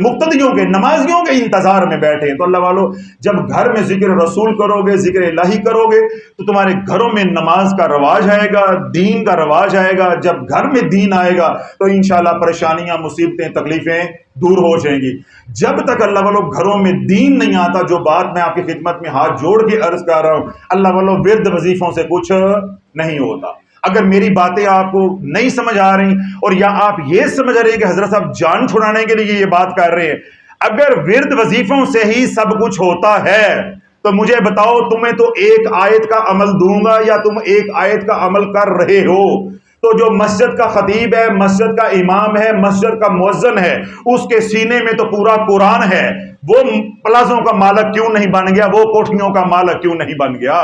مقتدیوں کے، نمازیوں کے انتظار میں بیٹھے ہیں۔ تو اللہ والو جب گھر میں ذکر رسول کرو گے، ذکر الہی کرو گے، تو تمہارے گھروں میں نماز کا رواج آئے گا، دین کا رواج آئے گا۔ جب گھر میں دین آئے گا تو انشاءاللہ پریشانیاں، مصیبتیں، تکلیفیں دور ہو جائیں گی۔ جب تک اللہ والو گھروں میں دین نہیں آتا، جو بات میں آپ کی خدمت میں ہاتھ جوڑ کے عرض کر رہا ہوں، اللہ والو ورد وظیفوں سے کچھ نہیں ہوتا۔ اگر میری باتیں آپ کو نہیں سمجھ آ رہی، اور یا آپ یہ سمجھ رہے ہیں کہ حضرت صاحب جان چھڑانے کے لیے یہ بات کر رہے ہیں، اگر ورد وظیفوں سے ہی سب کچھ ہوتا ہے تو مجھے بتاؤ، تمہیں تو ایک آیت کا عمل دوں گا یا تم ایک آیت کا عمل کر رہے ہو؟ تو جو مسجد کا خطیب ہے، مسجد کا امام ہے، مسجد کا مؤذن ہے، اس کے سینے میں تو پورا قرآن ہے، وہ پلازوں کا مالک کیوں نہیں بن گیا؟ وہ کوٹھیوں کا مالک کیوں نہیں بن گیا؟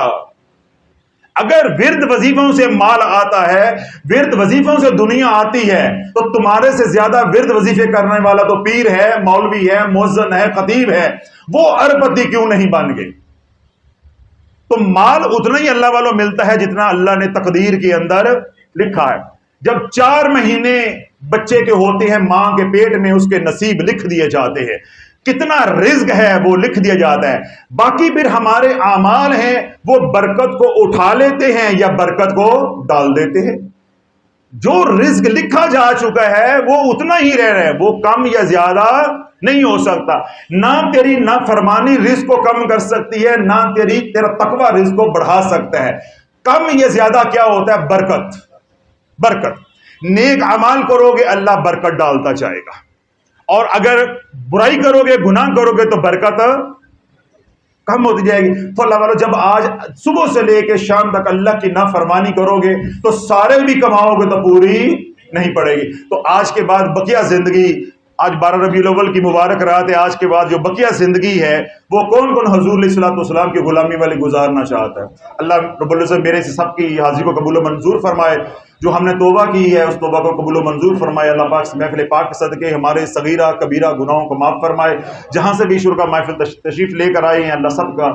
اگر ورد وظیفوں سے مال آتا ہے، ورد وظیفوں سے دنیا آتی ہے، تو تمہارے سے زیادہ ورد وظیفے کرنے والا تو پیر ہے، مولوی ہے، مؤذن ہے، خطیب ہے، وہ اربپتی کیوں نہیں بن گئے؟ تو مال اتنا ہی اللہ والوں ملتا ہے جتنا اللہ نے تقدیر کے اندر لکھا ہے۔ جب 4 مہینے بچے کے ہوتے ہیں ماں کے پیٹ میں، اس کے نصیب لکھ دیے جاتے ہیں، کتنا رزق ہے وہ لکھ دیا جاتا ہے۔ باقی پھر ہمارے اعمال ہیں، وہ برکت کو اٹھا لیتے ہیں یا برکت کو ڈال دیتے ہیں۔ جو رزق لکھا جا چکا ہے وہ اتنا ہی رہ رہا ہے، وہ کم یا زیادہ نہیں ہو سکتا۔ نہ تیری نافرمانی رزق کو کم کر سکتی ہے، نہ تیرا تقوی رزق کو بڑھا سکتا ہے۔ کم یا زیادہ کیا ہوتا ہے؟ برکت۔ برکت نیک اعمال کرو گے اللہ برکت ڈالتا جائے گا، اور اگر برائی کرو گے، گناہ کرو گے تو برکت کم ہوتی جائے گی۔ تو اللہ والو جب آج صبح سے لے کے شام تک اللہ کی نافرمانی کرو گے تو سارے بھی کماؤ گے تو پوری نہیں پڑے گی۔ تو آج کے بعد بقیہ زندگی، آج 12 ربیع الاول کی مبارک رات ہے، آج کے بعد جو بقیہ زندگی ہے وہ کون کون حضور علیہ الصلوۃ والسلام کی غلامی والی گزارنا چاہتا ہے؟ اللہ رب العزت میرے سے سب کی حاضری کو قبول و منظور فرمائے۔ جو ہم نے توبہ کی ہے اس توبہ کو قبول و منظور فرمائے۔ اللہ پاک سے محفل پاک کے صدقے ہمارے صغیرہ کبیرہ گناہوں کو معاف فرمائے۔ جہاں سے بھی شرکا محفل تشریف لے کر آئے ہیں، اللہ سب کا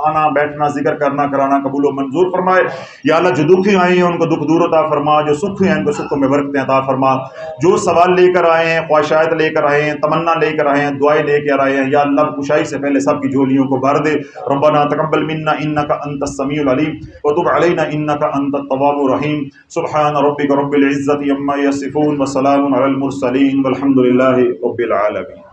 آنا بیٹھنا ذکر کرنا کرانا قبول و منظور فرمائے۔ یا اللہ جو دکھی آئے ہیں ان کو دکھ دور عطا فرما، جو سکھ ہیں ان کو سکھوں میں برکتیں عطا فرما۔ جو سوال لے کر آئے ہیں، خواہشات لے کر آئے ہیں، تمنا لے کر آئے ہیں، دعائیں لے کر آئے ہیں، یا اللہ کشائی سے پہلے سب کی جھولیوں کو بھر دے۔ ربنا تقبل منا انک انت السمیع العلیم وتب علینا انک انت التواب الرحیم۔ سبحان ربک رب العزة عما يصفون وسلام على المرسلين والحمد لله رب العالمين۔